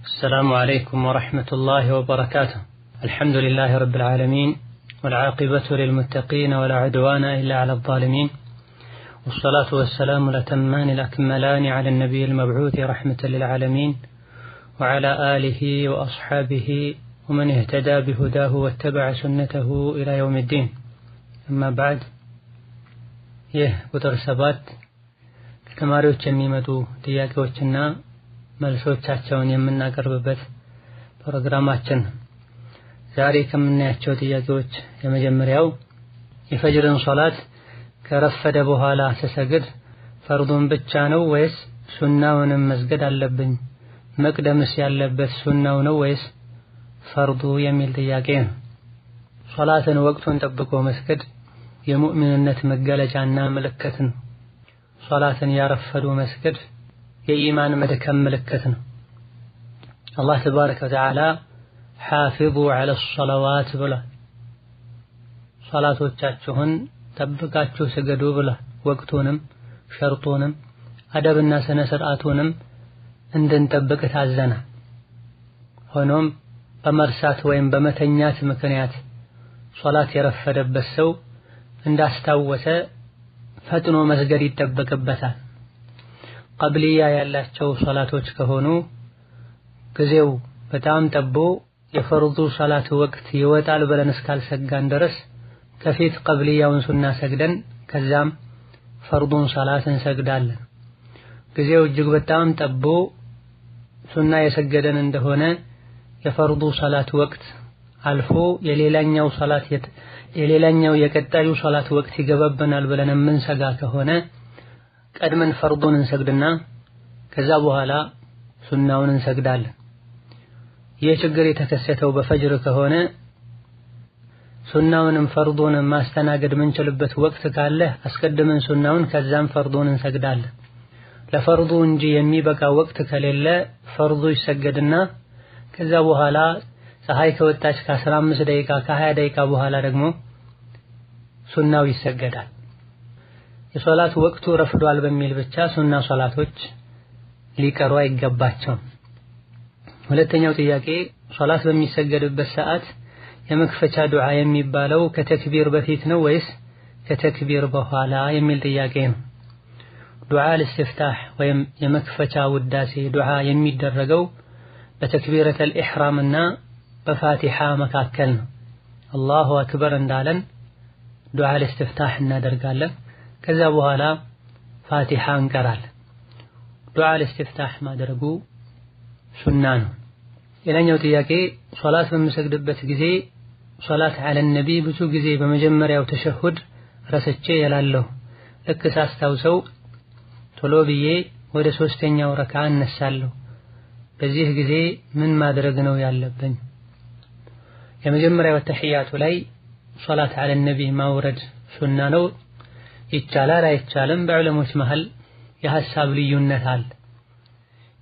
السلام عليكم ورحمة الله وبركاته. الحمد لله رب العالمين والعاقبة للمتقين ولا عدوان إلا على الظالمين، والصلاة والسلام الأتمان الأكملان على النبي المبعوث رحمة للعالمين وعلى آله وأصحابه ومن اهتدى بهداه واتبع سنته إلى يوم الدين. أما بعد، ቁጥር 7 ከተማሪዎች የሚመጡ ጥያቄዎችና መልሶቻቸውን የምናቀርብበት ፕሮግራማችን። ዛሬ ከምናያቸው ጥያቄዎች የመጀመሪያው የፈጅርን ሶላት ከረፈደ በኋላ ተሰግድ ፈርዱን ብቻ ነው ወይስ ሱናውንም መስገድ አለብኝ? መቅደምስ ያለበት ሱናው ነው ወይስ ፈርዱ የሚል ጥያቄ ነው። ሶላትን ወቅቱን ጠብቆ መስገድ የሙእሚንነት መገለጫና ምልክት ነው። ሶላትን ያረፈዱ መስገድ የኢማን መድከም ምልክት ነው። አላህ ተባረከ ወተዓላ ሐፊዙ ዐለ ሶላዋት ብሏል። ሶላቶቻችሁን ጠብቃችሁ ስገዱ ብሏል። ወቅቱንም ሸርጡንም አደብና ስነ ስርዓቱንም እንድንጠብቅ ታዘናል። ሆኖም በመርሳት ወይም በመተኛት ምክንያት ሶላት የረፈደበት ሰው እንዳስታወሰ ፈጥኖ መስገድ ይጠበቅበታል። ቀብልያ ያላቸው ሶላቶች ከሆኑ ጊዜው በጣም ጠቦ የፈርዱ ሶላት ወቅት ይወጣል ብለን እስካልሰጋን ድረስ ከፊት ቀብልያውን ሱና ሰግደን ከዛም ፈርዱን ሶላት እንሰግዳለን። ጊዜው እጅግ በጣም ጠቦ ሱና የሰገደን እንደሆነ የፈርዱ ሶላት ወቅት አልፎ የሌላኛው የቀጣዩ ሶላት ወቅት ይገባብናል ብለን የምንሰጋ ከሆነ ቀድመን ፈርዱን እንሰግድና ከዛ በኋላ ሱናውን እንሰግዳለን። ይህ ችግር የተከሰተው በፈጅር ከሆነ ሱናውንም ፈርዱንም ማስተናገድ ምንችልበት ወቅት ካለ አስቀድመን ሱናውን ከዛም ፈርዱን እንሰግዳለን። ለፈርዱ እንጂ የሚበቃ ወቅት ከሌለ ፈርዱ ይሰገድና ከዛ በኋላ ፀሐይ ከወጣች ከ15 ደቂቃ ከ20 ደቂቃ በኋላ ደግሞ ሱናው ይሰገዳል። የሶላት ወቅቱ ረፍዷል በሚል ብቻ ሱና ሶላቶች ሊቀሩ አይገባቸውም። ሁለተኛው ጥያቄ ሶላት በሚሰገድበት ሰዓት የመክፈቻ ዱዓ የሚባለው ከተክቢር በፊት ነው ወይስ ከተክቢር በኋላ የሚል ጥያቄ ነው። ዱዓ ለኢስቲፍታህ ወይም የመክፈቻ ውዳሴ ዱዓ የሚደረገው በተክቢረተል ኢህራም እና በፋቲሃ መካከል ነው። አላሁ አክበር እንዳለን ዱዓ ለኢስቲፍታህ እናደርጋለን። ከዛ በኋላ ፋቲሃ እንቀራለን። ዱዓ ለኢስቲፍታህ ማድረጉ ሱና ነው። ሌላኛው ጥያቄ ሶላት በምሰግድበት ጊዜ ሶላት ዐለ ነቢ ብዙ ጊዜ በመጀመሪያው ተሸሁድ ረስቼ እላለሁ። ልክ ሳስታውሰው ቶሎ ብዬ ወደ 3ኛው ረክዓ እነሳለሁ። በዚህ ጊዜ ምን ማድረግ ነው ያለብኝ? የመጀመሪያው ተህያቱ ላይ ሶላት ዐለ ነቢ ማውረድ ሱና ነው። ይቻላል አይቻልም? በዑለሞች መሃል የሐሳብ ልዩነት አለ።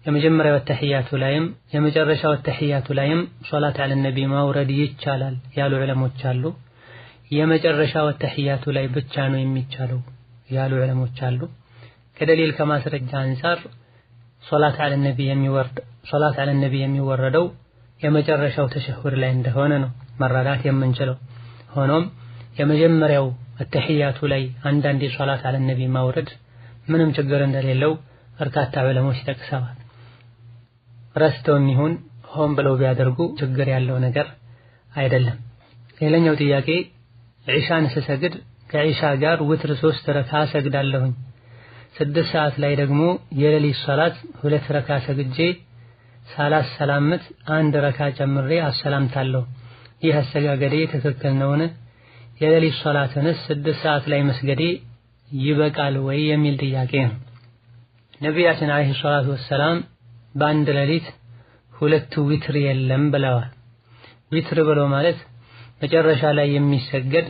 የመጀመሪያው ተህያቱ ላይም የመጨረሻው ተህያቱ ላይም ሶላት ዐለ ነቢ ማውረድ ይቻላል ያሉ ዑለሞች አሉ። የመጨረሻው ተህያቱ ላይ ብቻ ነው የሚቻለው ያሉ ዑለሞች አሉ። ከደሊል ከማስረጃ አንፃር ሶላት ዐለ ነቢ የሚወረደው የመጨረሻው ተሸሁድ ላይ እንደሆነ ነው መረዳት የምንችለው። ሆኖም የመጀመሪያው ተህያቱ ላይ አንዳንዴ ሶላት ዐለ ነቢ ማውረድ ምንም ችግር እንደሌለው በርካታ ዑለሞች ጠቅሰዋል። ረስተውም ይሁን ሆን ብለው ቢያደርጉ ችግር ያለው ነገር አይደለም። ሌላኛው ጥያቄ ዒሻን ስሰግድ ከዒሻ ጋር ውትር 3 ረካ ሰግዳለሁኝ። 6 ሰዓት ላይ ደግሞ የሌሊት ሶላት 2 ረካ ሰግጄ ሳላሰላምት 1 ረካ ጨምሬ አሰላምታለሁ። ይህ አሰጋገዴ ትክክል ነውን? የሌሊት ሶላትንስ 6 ሰዓት ላይ መስገዴ ይበቃል ወይ የሚል ጥያቄ ነው። ነቢያችን አለይሂ ሰላቱ ወሰላም በአንድ ሌሊት 2 ዊትር የለም ብለዋል። ዊትር ብሎ ማለት መጨረሻ ላይ የሚሰገድ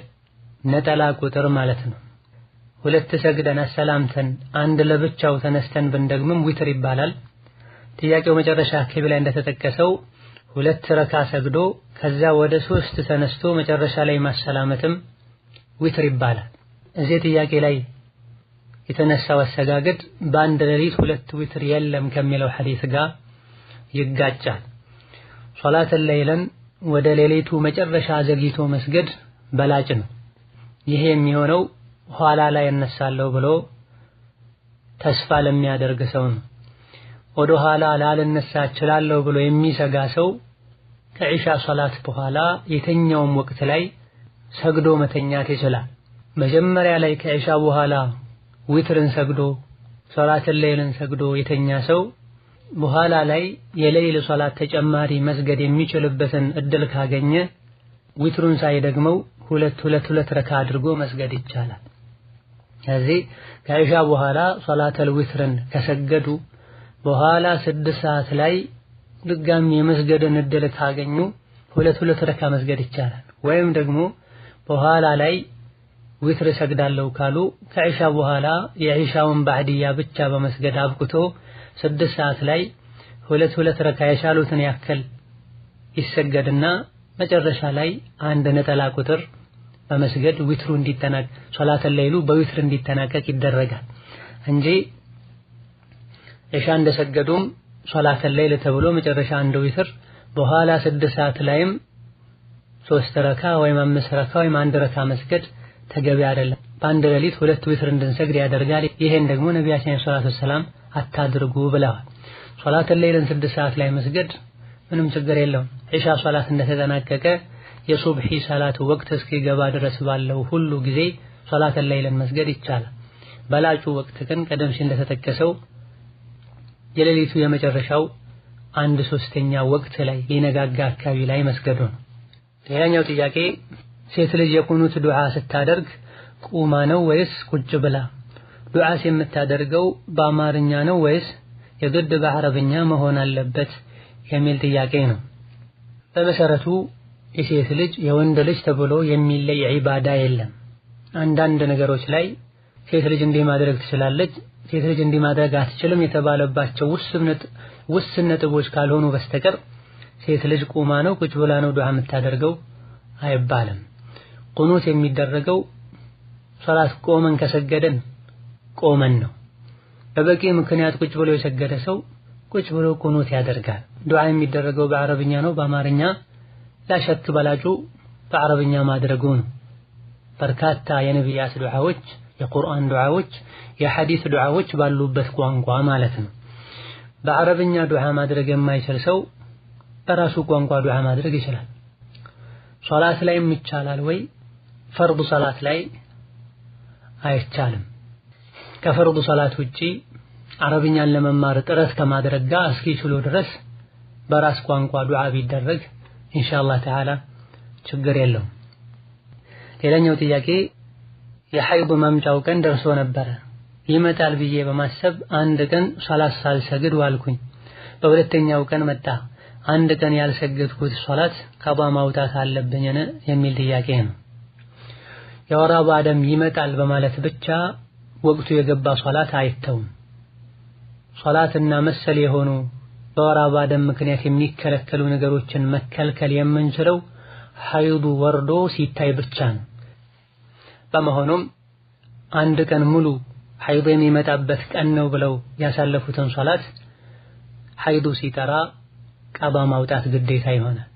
ነጠላ ቁጥር ማለት ነው። 2 ሰግደን አሰላምተን 1 ለብቻው ተነስተን ብንደግምም ዊትር ይባላል። ጥያቄው መጨረሻ አካባቢ ላይ እንደተጠቀሰው 2 ረካ ሰግዶ ከዛ ወደ 3 ተነስቶ መጨረሻ ላይ ማሰላመትም ዊትር ይባላል። እዚህ ጥያቄ ላይ የተነሳው አሰጋገድ በአንድ ሌሊት 2 ዊትር የለም ከሚለው ሐዲስ ጋር ይጋጫል። ሶላተል ለይልን ወደ ሌሊቱ መጨረሻ ዘግይቶ መስገድ በላጭ ነው። ይሄ የሚሆነው ኋላ ላይ እነሳለሁ ብሎ ተስፋ ለሚያደርግ ሰው ነው። ወደ ኋላ ላልነሳ እችላለሁ ብሎ የሚሰጋ ሰው ከኢሻ ሶላት በኋላ የተኛውም ወቅት ላይ ሰግዶ መተኛት ይችላል። መጀመሪያ ላይ ከኢሻ በኋላ ዊትርን ሰግዶ ሶላተል ለይልን ሰግዶ የተኛ ሰው በኋላ ላይ የሌሊት ሶላት ተጨማሪ መስገድ የሚችልበትን እድል ካገኘ ዊትሩን ሳይደግመው ሁለት ረካ አድርጎ መስገድ ይቻላል። ስለዚህ ከኢሻ በኋላ ሶላተል ዊትርን ከሰገዱ በኋላ 6 ሰዓት ላይ ድጋሚ የመስገድን እድል ካገኙ ሁለት ረካ መስገድ ይቻላል። ወይም ደግሞ በኋላ ላይ ዊትር ሰግዳለሁ ካሉ ከኢሻ በኋላ የኢሻውን ባዕድያ ብቻ በመስገድ አብቅቶ 6 ሰዓት ላይ ሁለት ረካ የቻሉትን ያክል ይሰገድና መጨረሻ ላይ አንድ ነጠላ ቁጥር በመስገድ ዊትሩ እንዲጠናቀቅ ሶላተል ለይሉ በዊትር እንዲጠናቀቅ ይደረጋል እንጂ ኢሻ እንደሰገዱም ሶላተል ለይል ተብሎ መጨረሻ አንድ ዊትር በኋላ 6 ሰዓት ላይም 3 ረካ ወይም 5 ረካ ወይም 1 ረካ መስገድ ተገቢ አይደለም። በአንድ ሌሊት 2 ዊትር እንድንሰግድ ያደርጋል። ይሄን ደግሞ ነብያችን ሰለላሁ ዐለይሂ ወሰለም አታድርጉ ብለዋል። ሶላተል ለይልን 6 ሰዓት ላይ መስገድ ምንም ችግር የለውም። ኢሻ ሶላት እንደተጠናቀቀ የሱብሂ ሰላት ወቅት እስኪገባ ድረስ ባለው ሁሉ ጊዜ ሶላተል ለይልን መስገድ ይቻላል። በላጩ ወቅት ግን ቀደም ሲል እንደተጠቀሰው የሌሊቱ የመጨረሻው 1/3ኛ ወቅት ላይ ሊነጋጋ አካባቢ ላይ መስገዱ ነው። ሌላኛው ጥያቄ ሴት ልጅ የቁኑት ዱዓ ስታደርግ ቁማ ነው ወይስ ቁጭ ብላ? ዱዓስ የምታደርገው በአማርኛ ነው ወይስ የግድ በአረብኛ መሆን አለበት የሚል ጥያቄ ነው። በመሰረቱ የሴት ልጅ የወንድ ልጅ ተብሎ የሚለይ ዒባዳ የለም። አንዳንድ ነገሮች ላይ ሴት ልጅ እንዲህ ማድረግ ትችላለች፣ ሴት ልጅ እንዲህ ማድረግ አትችልም የተባለባቸው ውስን ነጥቦች ካልሆኑ በስተቀር ሴት ልጅ ቁማ ነው ቁጭ ብላ ነው ዱዓ የምታደርገው አይባልም። ቁኑት የሚደረገው ሶላት ቆመን ከሰገደን ቆመን ነው። በበቂ ምክንያት ቁጭ ብሎ የሰገደ ሰው ቁጭ ብሎ ቁኑት ያደርጋል። ዱዓ የሚደረገው በአረብኛ ነው በአማርኛ ላሸክ በላጩ በአረብኛ ማድረጉ ነው። በርካታ የነቢያት ዱዓዎች፣ የቁርአን ዱዓዎች፣ የሐዲስ ዱዓዎች ባሉበት ቋንቋ ማለት ነው። በአረብኛ ዱዓ ማድረግ የማይችል ሰው በራሱ ቋንቋ ዱዓ ማድረግ ይችላል። ሶላት ላይም ይቻላል ወይ? ፈርዱ ሶላት ላይ አይቻልም። ከፈርዱ ሶላት ውጪ አረብኛን ለመማር ጥረት ከማድረግ ጋር እስኪችሉ ድረስ በራስ ቋንቋ ዱዓ ቢደረግ ኢንሻአላህ ተዓላ ችግር የለውም። ሌላኛው ጥያቄ የሐይድ መምጫው ቀን ደርሶ ነበረ። ይመጣል ብዬ በማሰብ አንድ ቀን ሶላት ሳልሰግድ ዋልኩኝ። በሁለተኛው ቀን መጣ። አንድ ቀን ያልሰገድኩት ሶላት ቀባ ማውጣት አለብኝን የሚል ጥያቄ ነው። የወር አበባ ደም ይመጣል በማለት ብቻ ወቅቱ የገባ ሶላት አይተውም። ሶላትና መሰል የሆኑ በወር አበባ ደም ምክንያት የሚከለከሉ ነገሮችን መከልከል የምንችለው ሐይዱ ወርዶ ሲታይ ብቻ ነው። በመሆኑም አንድ ቀን ሙሉ ሐይድ የሚመጣበት ቀን ነው ብለው ያሳለፉትን ሶላት ሐይዱ ሲጠራ ቀባ ማውጣት ግዴታ ይሆናል።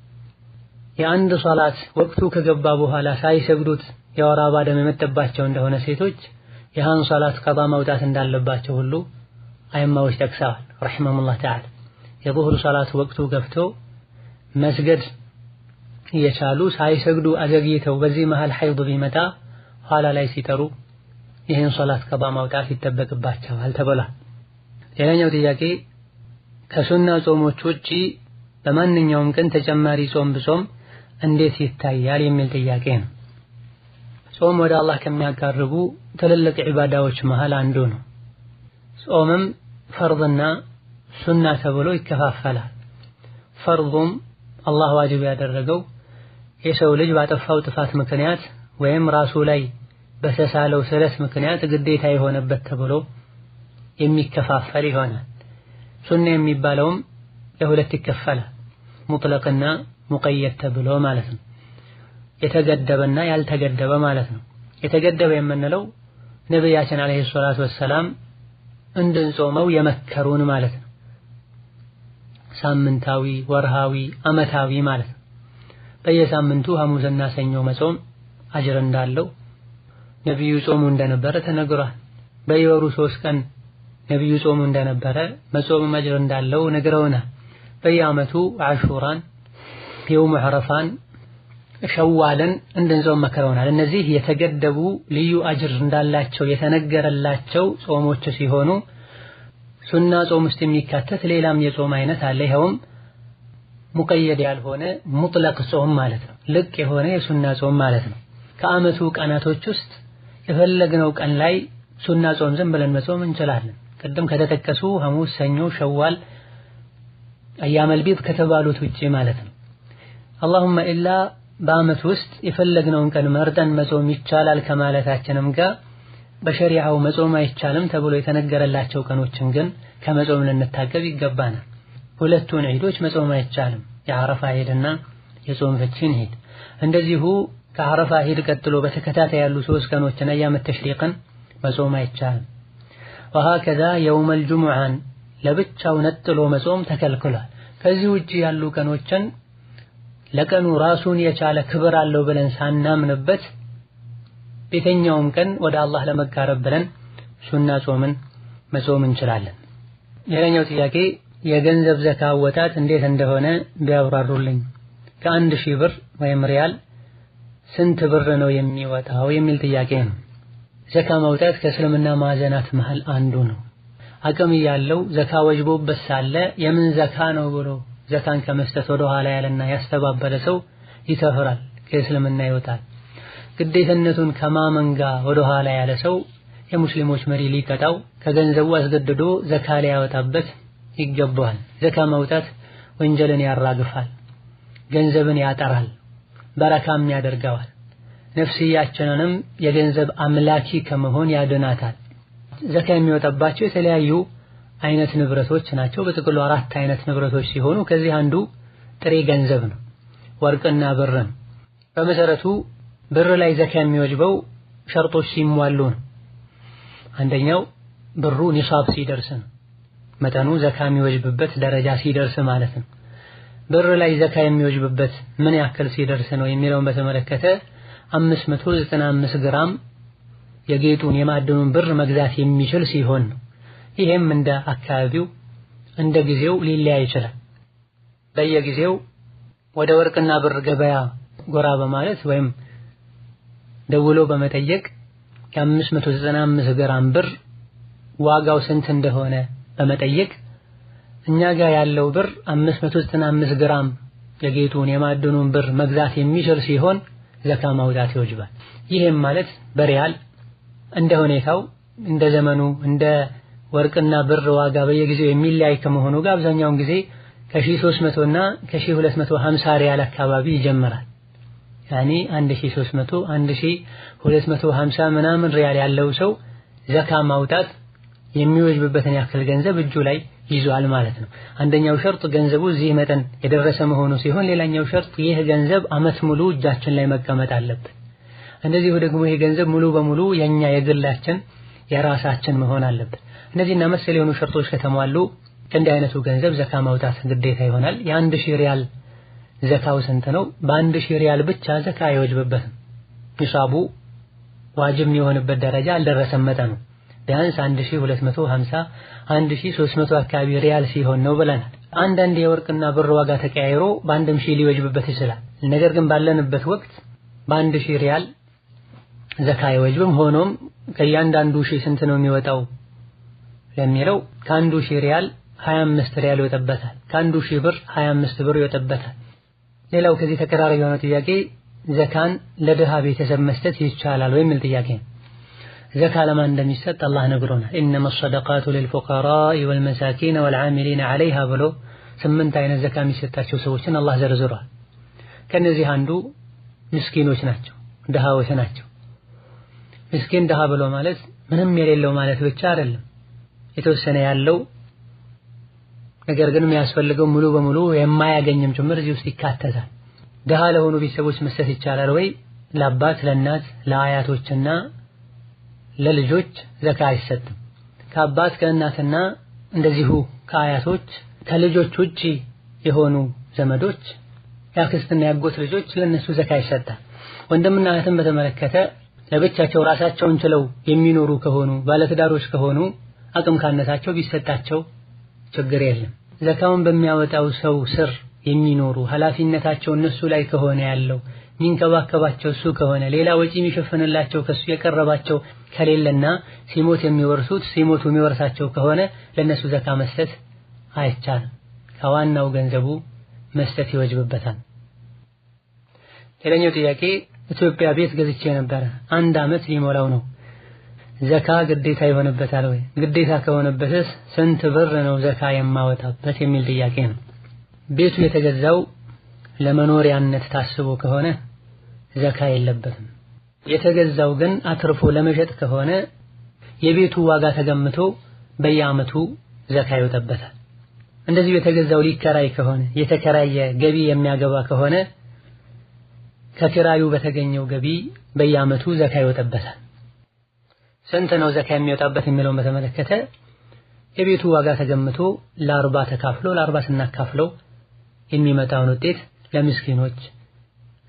የአንድ ሶላት ወቅቱ ከገባ በኋላ ሳይሰግዱት የወር አበባ ደም የመጣባቸው እንደሆነ ሴቶች የሃን ሶላት ቀባ ማውጣት እንዳለባቸው ሁሉ አይማዎች ጠቅሰዋል ረሂመሁላህ ተዓላ። የዙህር ሶላት ወቅቱ ገብቶ መስገድ እየቻሉ ሳይሰግዱ አዘግይተው በዚህ መሃል ሐይድ ቢመጣ ኋላ ላይ ሲጠሩ ይህን ሶላት ቀባ ማውጣት ይጠበቅባቸዋል ተብሏል። ሌላኛው ጥያቄ ከሱና ጾሞች ውጪ በማንኛውም ቀን ተጨማሪ ጾም ብጾም እንዴት ይታያል የሚል ጥያቄ ነው። ጾም ወደ አላህ ከሚያቃርቡ ትልልቅ ዒባዳዎች መሃል አንዱ ነው። ጾምም ፈርድና ሱና ተብሎ ይከፋፈላል። ፈርዱም አላህ ዋጅብ ያደረገው የሰው ልጅ ባጠፋው ጥፋት ምክንያት ወይም ራሱ ላይ በተሳለው ስለት ምክንያት ግዴታ የሆነበት ተብሎ የሚከፋፈል ይሆናል። ሱና የሚባለውም ለሁለት ይከፈላል። ሙጥለቅና ሙቀየድ ተብሎ ማለት ነው። የተገደበና ያልተገደበ ማለት ነው። የተገደበ የምንለው ነብያችን አለይሂ ሰላቱ ወሰላም እንድንጾመው የመከሩን ማለት ነው። ሳምንታዊ፣ ወርሃዊ፣ አመታዊ ማለት ነው። በየሳምንቱ ሐሙስና ሰኞ መጾም አጅር እንዳለው ነብዩ ጾሙ እንደነበረ ተነግሯል። በየወሩ 3 ቀን ነብዩ ጾሙ እንደነበረ መጾም አጅር እንዳለው ነግረውናል። በየአመቱ አሹራን፣ የውም ዓረፋን፣ ሸዋልን እንድንጾም መክረውናል። እነዚህ የተገደቡ ልዩ አጅር እንዳላቸው የተነገረላቸው ጾሞች ሲሆኑ ሱና ጾም ውስጥ የሚካተት ሌላም የጾም አይነት አለ። ይኸውም ሙቀየድ ያልሆነ ሙጥለቅ ጾም ማለት ነው። ልቅ የሆነ የሱና ጾም ማለት ነው። ከአመቱ ቀናቶች ውስጥ የፈለግነው ቀን ላይ ሱና ጾም ዝም ብለን መጾም እንችላለን። ቅድም ከተጠቀሱ ሐሙስ፣ ሰኞ፣ ሸዋል አያመል ቢድ ከተባሉት ውጪ ማለት ነው። አላሁመ ኢላ በአመት ውስጥ የፈለግነውን ቀን መርጠን መጾም ይቻላል ከማለታችንም ጋር በሸሪዓው መጾም አይቻልም ተብሎ የተነገረላቸው ቀኖችን ግን ከመጾም ልንታቀብ ይገባናል። ሁለቱን ዒዶች መጾም አይቻልም፣ የዓረፋ ዒድና የጾም ፍቺን ዒድ። እንደዚሁ ከዓረፋ ዒድ ቀጥሎ በተከታታይ ያሉ 3 ቀኖችን አያመት ተሽሪቅን መጾም አይቻልም። ወሀከዛ የውመል ጁሙዓን ለብቻው ነጥሎ መጾም ተከልክሏል። ከዚህ ውጪ ያሉ ቀኖችን ለቀኑ ራሱን የቻለ ክብር አለው ብለን ሳናምንበት በየትኛውም ቀን ወደ አላህ ለመቃረብ ብለን ሱና ጾምን መጾም እንችላለን። ሌላኛው ጥያቄ የገንዘብ ዘካ አወጣጥ እንዴት እንደሆነ ቢያብራሩልኝ። ከ1000 ብር ወይም ሪያል ስንት ብር ነው የሚወጣው የሚል ጥያቄ ነው። ዘካ ማውጣት ከእስልምና ማዕዘናት መሃል አንዱ ነው። አቅም ያለው ዘካ ወጅቦበት ሳለ የምን ዘካ ነው ብሎ ዘካን ከመስጠት ወደ ኋላ ያለና ያስተባበለ ሰው ይከፍራል፣ ከእስልምና ይወጣል። ግዴታነቱን ከማመን ጋር ወደ ኋላ ያለ ሰው የሙስሊሞች መሪ ሊቀጣው ከገንዘቡ አስገድዶ ዘካ ሊያወጣበት ይገባዋል። ዘካ ማውጣት ወንጀልን ያራግፋል፣ ገንዘብን ያጠራል፣ በረካም ያደርገዋል። ነፍስያችንንም የገንዘብ አምላኪ ከመሆን ያድናታል። ዘካ የሚወጣባቸው የተለያዩ አይነት ንብረቶች ናቸው። በጥቅሉ 4 አይነት ንብረቶች ሲሆኑ ከዚህ አንዱ ጥሬ ገንዘብ ነው፣ ወርቅና ብር ነው። በመሰረቱ ብር ላይ ዘካ የሚወጅበው ሸርጦች ሲሟሉ ነው። አንደኛው ብሩ ኒሳብ ሲደርስ ነው፣ መጠኑ ዘካ የሚወጅብበት ደረጃ ሲደርስ ማለት ነው። ብር ላይ ዘካ የሚወጅብበት ምን ያክል ሲደርስ ነው የሚለውን በተመለከተ 595 ግራም የጌጡን የማዕድኑን ብር መግዛት የሚችል ሲሆን ነው። ይሄም እንደ አካባቢው እንደ ጊዜው ሊለያይ ይችላል። በየጊዜው ወደ ወርቅና ብር ገበያ ጎራ በማለት ወይም ደውሎ በመጠየቅ የ595 ግራም ብር ዋጋው ስንት እንደሆነ በመጠየቅ እኛ ጋር ያለው ብር 595 ግራም የጌጡን የማዕድኑን ብር መግዛት የሚችል ሲሆን ዘካ ማውጣት ይወጅባል። ይሄም ማለት በሪያል እንደ ሁኔታው እንደ ዘመኑ እንደ ወርቅና ብር ዋጋ በየጊዜው የሚለያይ ከመሆኑ ጋር አብዛኛውን ጊዜ ከ1300 እና ከ1250 ሪያል አካባቢ ይጀምራል። ያኒ 1300 1250 ምናምን ሪያል ያለው ሰው ዘካ ማውጣት የሚወጅብበትን ያክል ገንዘብ እጁ ላይ ይዟል ማለት ነው። አንደኛው ሸርጥ ገንዘቡ እዚህ መጠን የደረሰ መሆኑ ሲሆን፣ ሌላኛው ሸርጥ ይህ ገንዘብ አመት ሙሉ እጃችን ላይ መቀመጥ አለበት። እንደዚሁ ደግሞ ይህ ገንዘብ ሙሉ በሙሉ የኛ የግላችን የራሳችን መሆን አለበት። እነዚህና መሰል የሆኑ ሸርጦች ከተሟሉ ከእንዲህ አይነቱ ገንዘብ ዘካ ማውጣት ግዴታ ይሆናል። የ1000 ሪያል ዘካው ስንት ነው? በ1000 ሪያል ብቻ ዘካ አይወጅብበትም። ኒሳቡ ዋጅብ የሆነበት ደረጃ አልደረሰም መጠኑ ቢያንስ 1250 1300 አካባቢ ሪያል ሲሆን ነው ብለናል። አንዳንድ የወርቅና ብር ዋጋ ተቀያይሮ በአንድም ሺህ ሊወጅብበት ይችላል። ነገር ግን ባለንበት ወቅት በ1000 ሪያል ዘካ አይወጅብም። ሆኖም ከእያንዳንዱ ሺህ ስንት ነው የሚወጣው ለሚለው ከአንዱ ሺህ ሪያል 25 ሪያል ይወጣበታል፣ ከአንዱ ሺህ ብር 25 ብር ይወጣበታል። ሌላው ከዚህ ተቀራራቢ የሆነ ጥያቄ ዘካን ለድሃ ቤተሰብ መስጠት ይቻላል ወይ የሚል ጥያቄ ነው። ዘካ ለማን እንደሚሰጥ አላህ ነግሮናል። ኢነማ ሰደቃቱ ሊልፉቀራኢ ወልመሳኪን ወልዓሚሊነ ዐለይሃ ብሎ 8 አይነት ዘካ የሚሰጣቸው ሰዎችን አላህ ዘርዝሯል። ከነዚህ አንዱ ምስኪኖች ናቸው፣ ድሃዎች ናቸው። ምስኪን ድሃ ብሎ ማለት ምንም የሌለው ማለት ብቻ አይደለም። የተወሰነ ያለው ነገር ግን የሚያስፈልገው ሙሉ በሙሉ የማያገኝም ጭምር እዚህ ውስጥ ይካተታል። ድሃ ለሆኑ ቤተሰቦች መስጠት ይቻላል ወይ? ለአባት ለእናት ለአያቶችና ለልጆች ዘካ አይሰጥም። ከአባት ከእናትና እንደዚሁ ከአያቶች ከልጆች ውጪ የሆኑ ዘመዶች ያክስትና ያጎት ልጆች ለነሱ ዘካ ይሰጣል። ወንድምና እህትን በተመለከተ ለብቻቸው ራሳቸውን ችለው የሚኖሩ ከሆኑ ባለትዳሮች ከሆኑ አቅም ካነሳቸው ቢሰጣቸው ችግር የለም። ዘካውን በሚያወጣው ሰው ስር የሚኖሩ ኃላፊነታቸው እነሱ ላይ ከሆነ ያለው ሚንከባከባቸው እሱ ከሆነ ሌላ ወጪ የሚሸፍንላቸው ከሱ የቀረባቸው ከሌለና ሲሞት የሚወርሱት ሲሞቱ የሚወርሳቸው ከሆነ ለነሱ ዘካ መስጠት አይቻልም። ከዋናው ገንዘቡ መስጠት ይወጅብበታል። ሌላኛው ጥያቄ ኢትዮጵያ ቤት ገዝቼ ነበር፣ 1 ዓመት ሊሞላው ነው። ዘካ ግዴታ ይሆንበታል ወይ? ግዴታ ከሆነበትስ ስንት ብር ነው ዘካ የማወጣበት የሚል ጥያቄ ነው። ቤቱ የተገዛው ለመኖሪያነት ታስቦ ከሆነ ዘካ የለበትም። የተገዛው ግን አትርፎ ለመሸጥ ከሆነ የቤቱ ዋጋ ተገምቶ በየዓመቱ ዘካ ይወጣበታል። እንደዚህ የተገዛው ሊከራይ ከሆነ የተከራየ ገቢ የሚያገባ ከሆነ ከኪራዩ በተገኘው ገቢ በየዓመቱ ዘካ ይወጣበታል። ስንት ነው ዘካ የሚወጣበት የሚለውን በተመለከተ የቤቱ ዋጋ ተገምቶ ለ40 ተካፍሎ ለ40 ስናካፍለው የሚመጣውን ውጤት ለምስኪኖች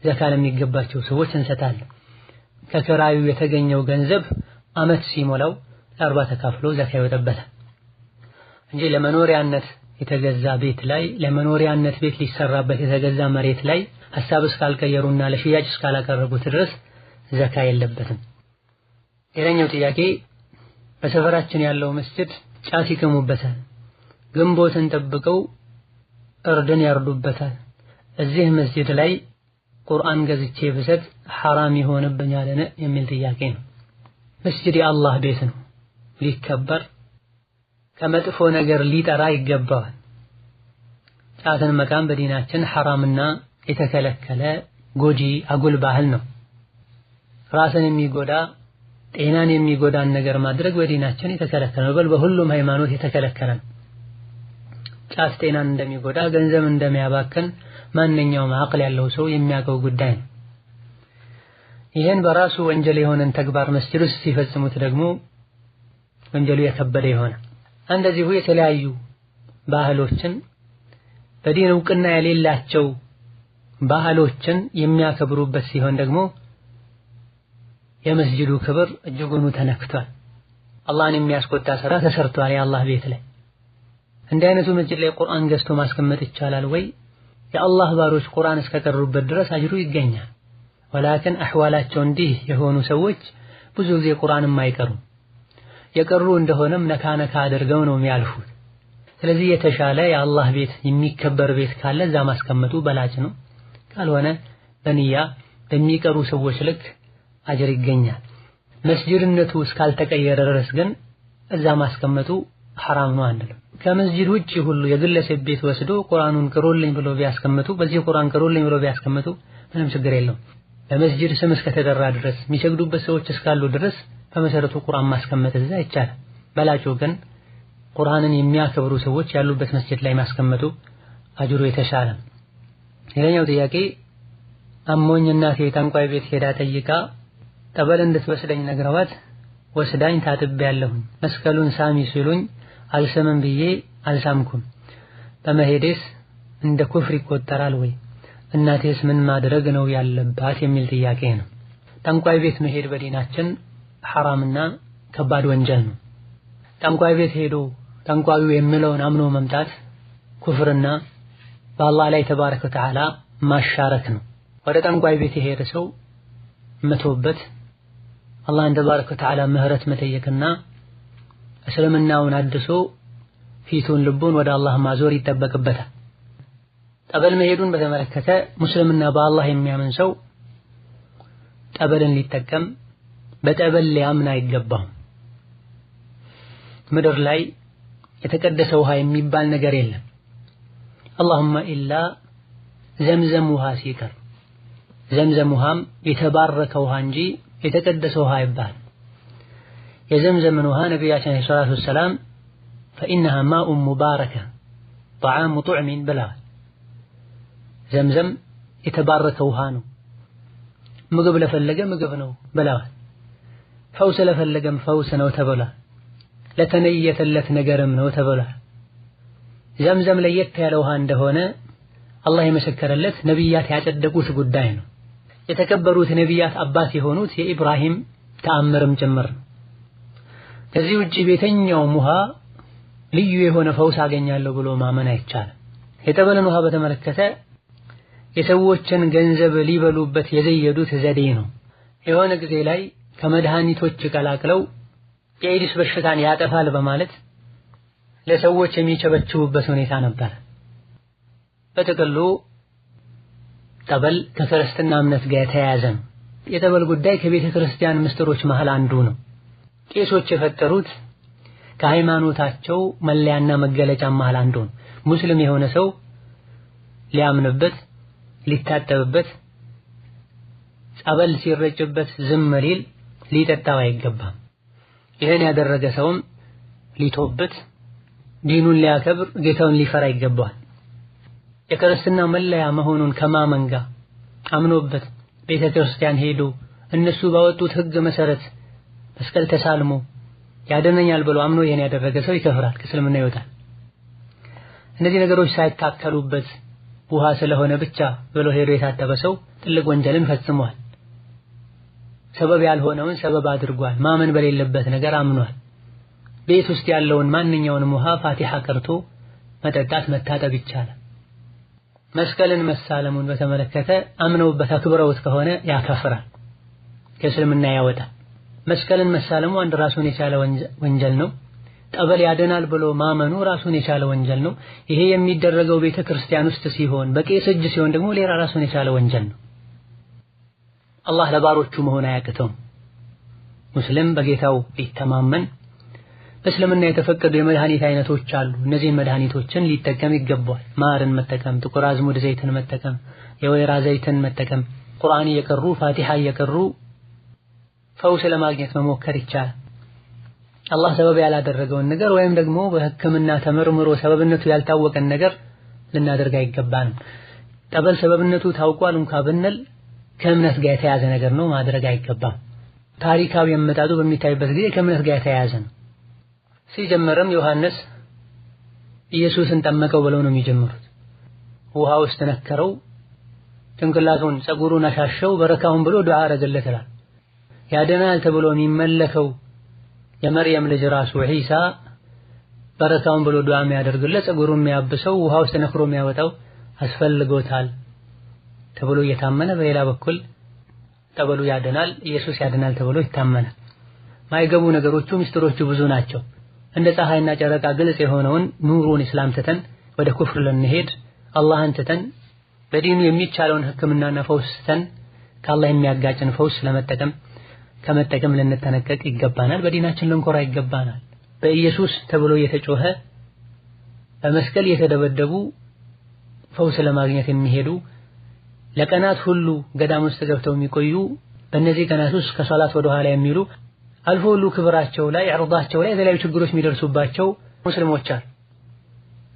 ዘካ ለሚገባቸው ሰዎች እንሰጣለን። ከኪራዩ የተገኘው ገንዘብ ዓመት ሲሞላው ለ40 ተካፍሎ ዘካ ይወጣበታል እንጂ ለመኖሪያነት የተገዛ ቤት ላይ ለመኖሪያነት ቤት ሊሰራበት የተገዛ መሬት ላይ ሐሳብ እስካልቀየሩና ለሽያጭ እስካላቀረቡት ድረስ ዘካ የለበትም። ሌላኛው ጥያቄ በሰፈራችን ያለው መስጂድ ጫት ይቅሙበታል፣ ግንቦትን ጠብቀው እርድን ያርዱበታል። እዚህ መስጂድ ላይ ቁርአን ገዝቼ ብሰጥ ሐራም ይሆንብኛል የሚል ጥያቄ ነው። መስጂድ የአላህ ቤት ነው፣ ሊከበር ከመጥፎ ነገር ሊጠራ ይገባዋል። ጫትን መቃም በዲናችን ሐራምና የተከለከለ ጎጂ አጉል ባህል ነው። ራስን የሚጎዳ ጤናን የሚጎዳን ነገር ማድረግ በዲናችን የተከለከለ ነው። በሁሉም ሃይማኖት የተከለከለ ነው። ጫት ጤናን እንደሚጎዳ ገንዘብ እንደሚያባክን ማንኛውም አቅል ያለው ሰው የሚያውቀው ጉዳይ ነው። ይህን በራሱ ወንጀል የሆነን ተግባር መስጂድ ውስጥ ሲፈጽሙት ደግሞ ወንጀሉ የከበደ ይሆነ። እንደዚሁ የተለያዩ ባህሎችን በዲን እውቅና የሌላቸው ባህሎችን የሚያከብሩበት ሲሆን ደግሞ የመስጂዱ ክብር እጅጉኑ ተነክቷል። አላህን የሚያስቆጣ ስራ ተሰርቷል የአላህ ቤት ላይ። እንዲህ አይነቱ መስጂድ ላይ ቁርአን ገዝቶ ማስቀመጥ ይቻላል ወይ? የአላህ ባሮች ቁርአን እስከቀሩበት ድረስ አጅሩ ይገኛል። ወላኪን አህዋላቸው እንዲህ የሆኑ ሰዎች ብዙ ጊዜ ቁርአንም አይቀሩም። የቀሩ እንደሆነም ነካ ነካ አድርገው ነው የሚያልፉት። ስለዚህ የተሻለ የአላህ ቤት የሚከበር ቤት ካለ እዛ ማስቀመጡ በላጭ ነው። ካልሆነ በንያ በሚቀሩ ሰዎች ልክ አጅር ይገኛል። መስጂድነቱ እስካልተቀየረ ድረስ ግን እዛ ማስቀመጡ ሐራም ነው አንልም። ከመስጂድ ውጪ ሁሉ የግለሰብ ቤት ወስዶ ቁርአኑን ቅሩልኝ ብሎ ቢያስቀምጡ በዚህ ቁርአን ቅሩልኝ ብሎ ቢያስቀምጡ ምንም ችግር የለውም። በመስጂድ ስም እስከተጠራ ድረስ የሚሰግዱበት ሰዎች እስካሉ ድረስ በመሰረቱ ቁርአን ማስቀመጥ እዛ ይቻላል። በላጩ ግን ቁርአንን የሚያከብሩ ሰዎች ያሉበት መስጂድ ላይ ማስቀመጡ አጅሩ የተሻለ። ሌላኛው ጥያቄ አሞኝ እናቴ ጠንቋይ ቤት ሄዳ ጠይቃ ጠበል እንድትወስደኝ ነግረዋት ወስዳኝ ታጥቤያለሁ። መስቀሉን ሳሚ ሲሉኝ አልሰምም ብዬ አልሳምኩም። በመሄዴስ እንደ ኩፍር ይቆጠራል ወይ? እናቴስ ምን ማድረግ ነው ያለባት የሚል ጥያቄ ነው። ጠንቋይ ቤት መሄድ በዲናችን ሐራምና ከባድ ወንጀል ነው። ጠንቋይ ቤት ሄዶ ጠንቋዩ የሚለውን አምኖ መምጣት ኩፍርና በአላህ ላይ ተባረከ ወተዓላ ማሻረክ ነው። ወደ ጠንቋይ ቤት የሄደ ሰው መተውበት አላህን ተባረከ ወተዓላ ምህረት መጠየቅና እስልምናውን አድሶ ፊቱን ልቡን ወደ አላህ ማዞር ይጠበቅበታል። ጠበል መሄዱን በተመለከተ ሙስሊምና በአላህ የሚያምን ሰው ጠበልን ሊጠቀም በጠበል ሊያምን አይገባም። ምድር ላይ የተቀደሰ ውሃ የሚባል ነገር የለም። اللهم ኢላ ዘምዘም ውሃ ሲቀር ዘምዘም ውሃም የተባረከ ውሃ እንጂ የተቀደሰ ውሃ አይባል። የዘምዘምን ውሃ ነቢያችን ሰለላሁ ዐለይሂ ወሰለም فإنها ماء مباركة طعام طعم بلا ዘምዘም የተባረከ ውሃ ነው። ምግብ ለፈለገ ምግብ ነው ብለዋል። ፈውስ ለፈለገም ፈውስ ነው ተብሏል። ለተነየተለት ነገርም ነው ተብሏል። ዘምዘም ለየት ያለ ውሃ እንደሆነ አላህ የመሰከረለት ነቢያት ያጸደቁት ጉዳይ ነው። የተከበሩት ነቢያት አባት የሆኑት የኢብራሂም ተአምርም ጭምር። ከዚህ ውጪ ቤተኛውም ውሃ ልዩ የሆነ ፈውስ አገኛለሁ ብሎ ማመን አይቻልም። የጠበልን ውሃ በተመለከተ የሰዎችን ገንዘብ ሊበሉበት የዘየዱት ዘዴ ነው። የሆነ ጊዜ ላይ ከመድኃኒቶች ቀላቅለው የኤድስ በሽታን ያጠፋል በማለት ለሰዎች የሚቸበችቡበት ሁኔታ ነበር። በጥቅሉ ጠበል ከክርስትና እምነት ጋር የተያያዘ ነው። የጠበል ጉዳይ ከቤተ ክርስቲያን ምስጢሮች መሃል አንዱ ነው። ቄሶች የፈጠሩት ከሃይማኖታቸው መለያና መገለጫ መሃል አንዱ ነው። ሙስሊም የሆነ ሰው ሊያምንበት፣ ሊታጠብበት፣ ጸበል ሲረጭበት ዝም ሊል ሊጠጣው አይገባም። ይህን ያደረገ ሰውም ሊቶበት ዲኑን ሊያከብር ጌታውን ሊፈራ ይገባዋል። የክርስትና መለያ መሆኑን ከማመን ጋር አምኖበት ቤተ ክርስቲያን ሄዶ እነሱ ባወጡት ሕግ መሰረት መስቀል ተሳልሞ ያደነኛል ብሎ አምኖ ይሄን ያደረገ ሰው ይከፍራል፣ ከእስልምና ይወጣል። እነዚህ ነገሮች ሳይታከሉበት ውሃ ስለሆነ ብቻ ብሎ ሄዶ የታጠበ ሰው ትልቅ ወንጀልን ፈጽሟል። ሰበብ ያልሆነውን ሰበብ አድርጓል። ማመን በሌለበት ነገር አምኗል። ቤት ውስጥ ያለውን ማንኛውንም ውሃ ፋቲሃ ቀርቶ መጠጣት መታጠብ ይቻላል። መስቀልን መሳለሙን በተመለከተ አምነውበት አክብረውት ከሆነ ያከፍራል፣ ከእስልምና ያወጣል። መስቀልን መሳለሙ አንድ ራሱን የቻለ ወንጀል ነው። ጠበል ያድናል ብሎ ማመኑ ራሱን የቻለ ወንጀል ነው። ይሄ የሚደረገው ቤተ ክርስቲያን ውስጥ ሲሆን፣ በቄስ እጅ ሲሆን ደግሞ ሌላ ራሱን የቻለ ወንጀል ነው። አላህ ለባሮቹ መሆን አያቅተውም። ሙስሊም በጌታው ሊተማመን በእስልምና የተፈቀዱ የመድኃኒት አይነቶች አሉ። እነዚህን መድኃኒቶችን ሊጠቀም ይገባዋል። ማርን መጠቀም፣ ጥቁር አዝሙድ ዘይትን መጠቀም፣ የወይራ ዘይትን መጠቀም፣ ቁርአን እየቀሩ ፋቲሃ እየቀሩ ፈውስ ለማግኘት መሞከር ይቻላል። አላህ ሰበብ ያላደረገውን ነገር ወይም ደግሞ በሕክምና ተመርምሮ ሰበብነቱ ያልታወቀን ነገር ልናደርግ አይገባንም። ጠበል ሰበብነቱ ታውቋል እንኳን ብንል ከእምነት ጋር የተያያዘ ነገር ነው፣ ማድረግ አይገባም። ታሪካዊ አመጣጡ በሚታይበት ጊዜ ከእምነት ጋር የተያያዘ ነው። ሲጀመረም ዮሐንስ ኢየሱስን ጠመቀው ብለው ነው የሚጀምሩት። ውሃ ውስጥ ነከረው፣ ጭንቅላቱን ጸጉሩን አሻሸው፣ በረካውን ብሎ ዱዓ አረገለት ይላል። ያደናል ተብሎ የሚመለከው የመርየም ልጅ ራሱ ዒሳ በረካውን ብሎ ዱዓ የሚያደርግለት ጸጉሩን የሚያብሰው ውሃ ውስጥ ነክሮ የሚያወጣው አስፈልጎታል ተብሎ እየታመነ በሌላ በኩል ጠበሉ ያድናል፣ ኢየሱስ ያድናል ተብሎ ይታመናል። ማይገቡ ነገሮቹ ምስጢሮቹ ብዙ ናቸው። እንደ ፀሐይና ጨረቃ ግልጽ የሆነውን ኑሩን እስላም ትተን ወደ ኩፍር ልንሄድ፣ አላህን ትተን በዲኑ የሚቻለውን ሕክምናና ፈውስ ትተን ከአላህ የሚያጋጭን ፈውስ ከመጠቀም ልንጠነቀቅ ይገባናል። በዲናችን ልንኮራ ይገባናል። በኢየሱስ ተብሎ የተጮኸ በመስቀል የተደበደቡ ፈውስ ለማግኘት የሚሄዱ ለቀናት ሁሉ ገዳም ውስጥ ገብተው የሚቆዩ በእነዚህ ቀናት ውስጥ ከሶላት ወደ ኋላ የሚሉ አልፎ ሁሉ ክብራቸው ላይ ዕርዳቸው ላይ የተለያዩ ችግሮች የሚደርሱባቸው ሙስሊሞች አሉ።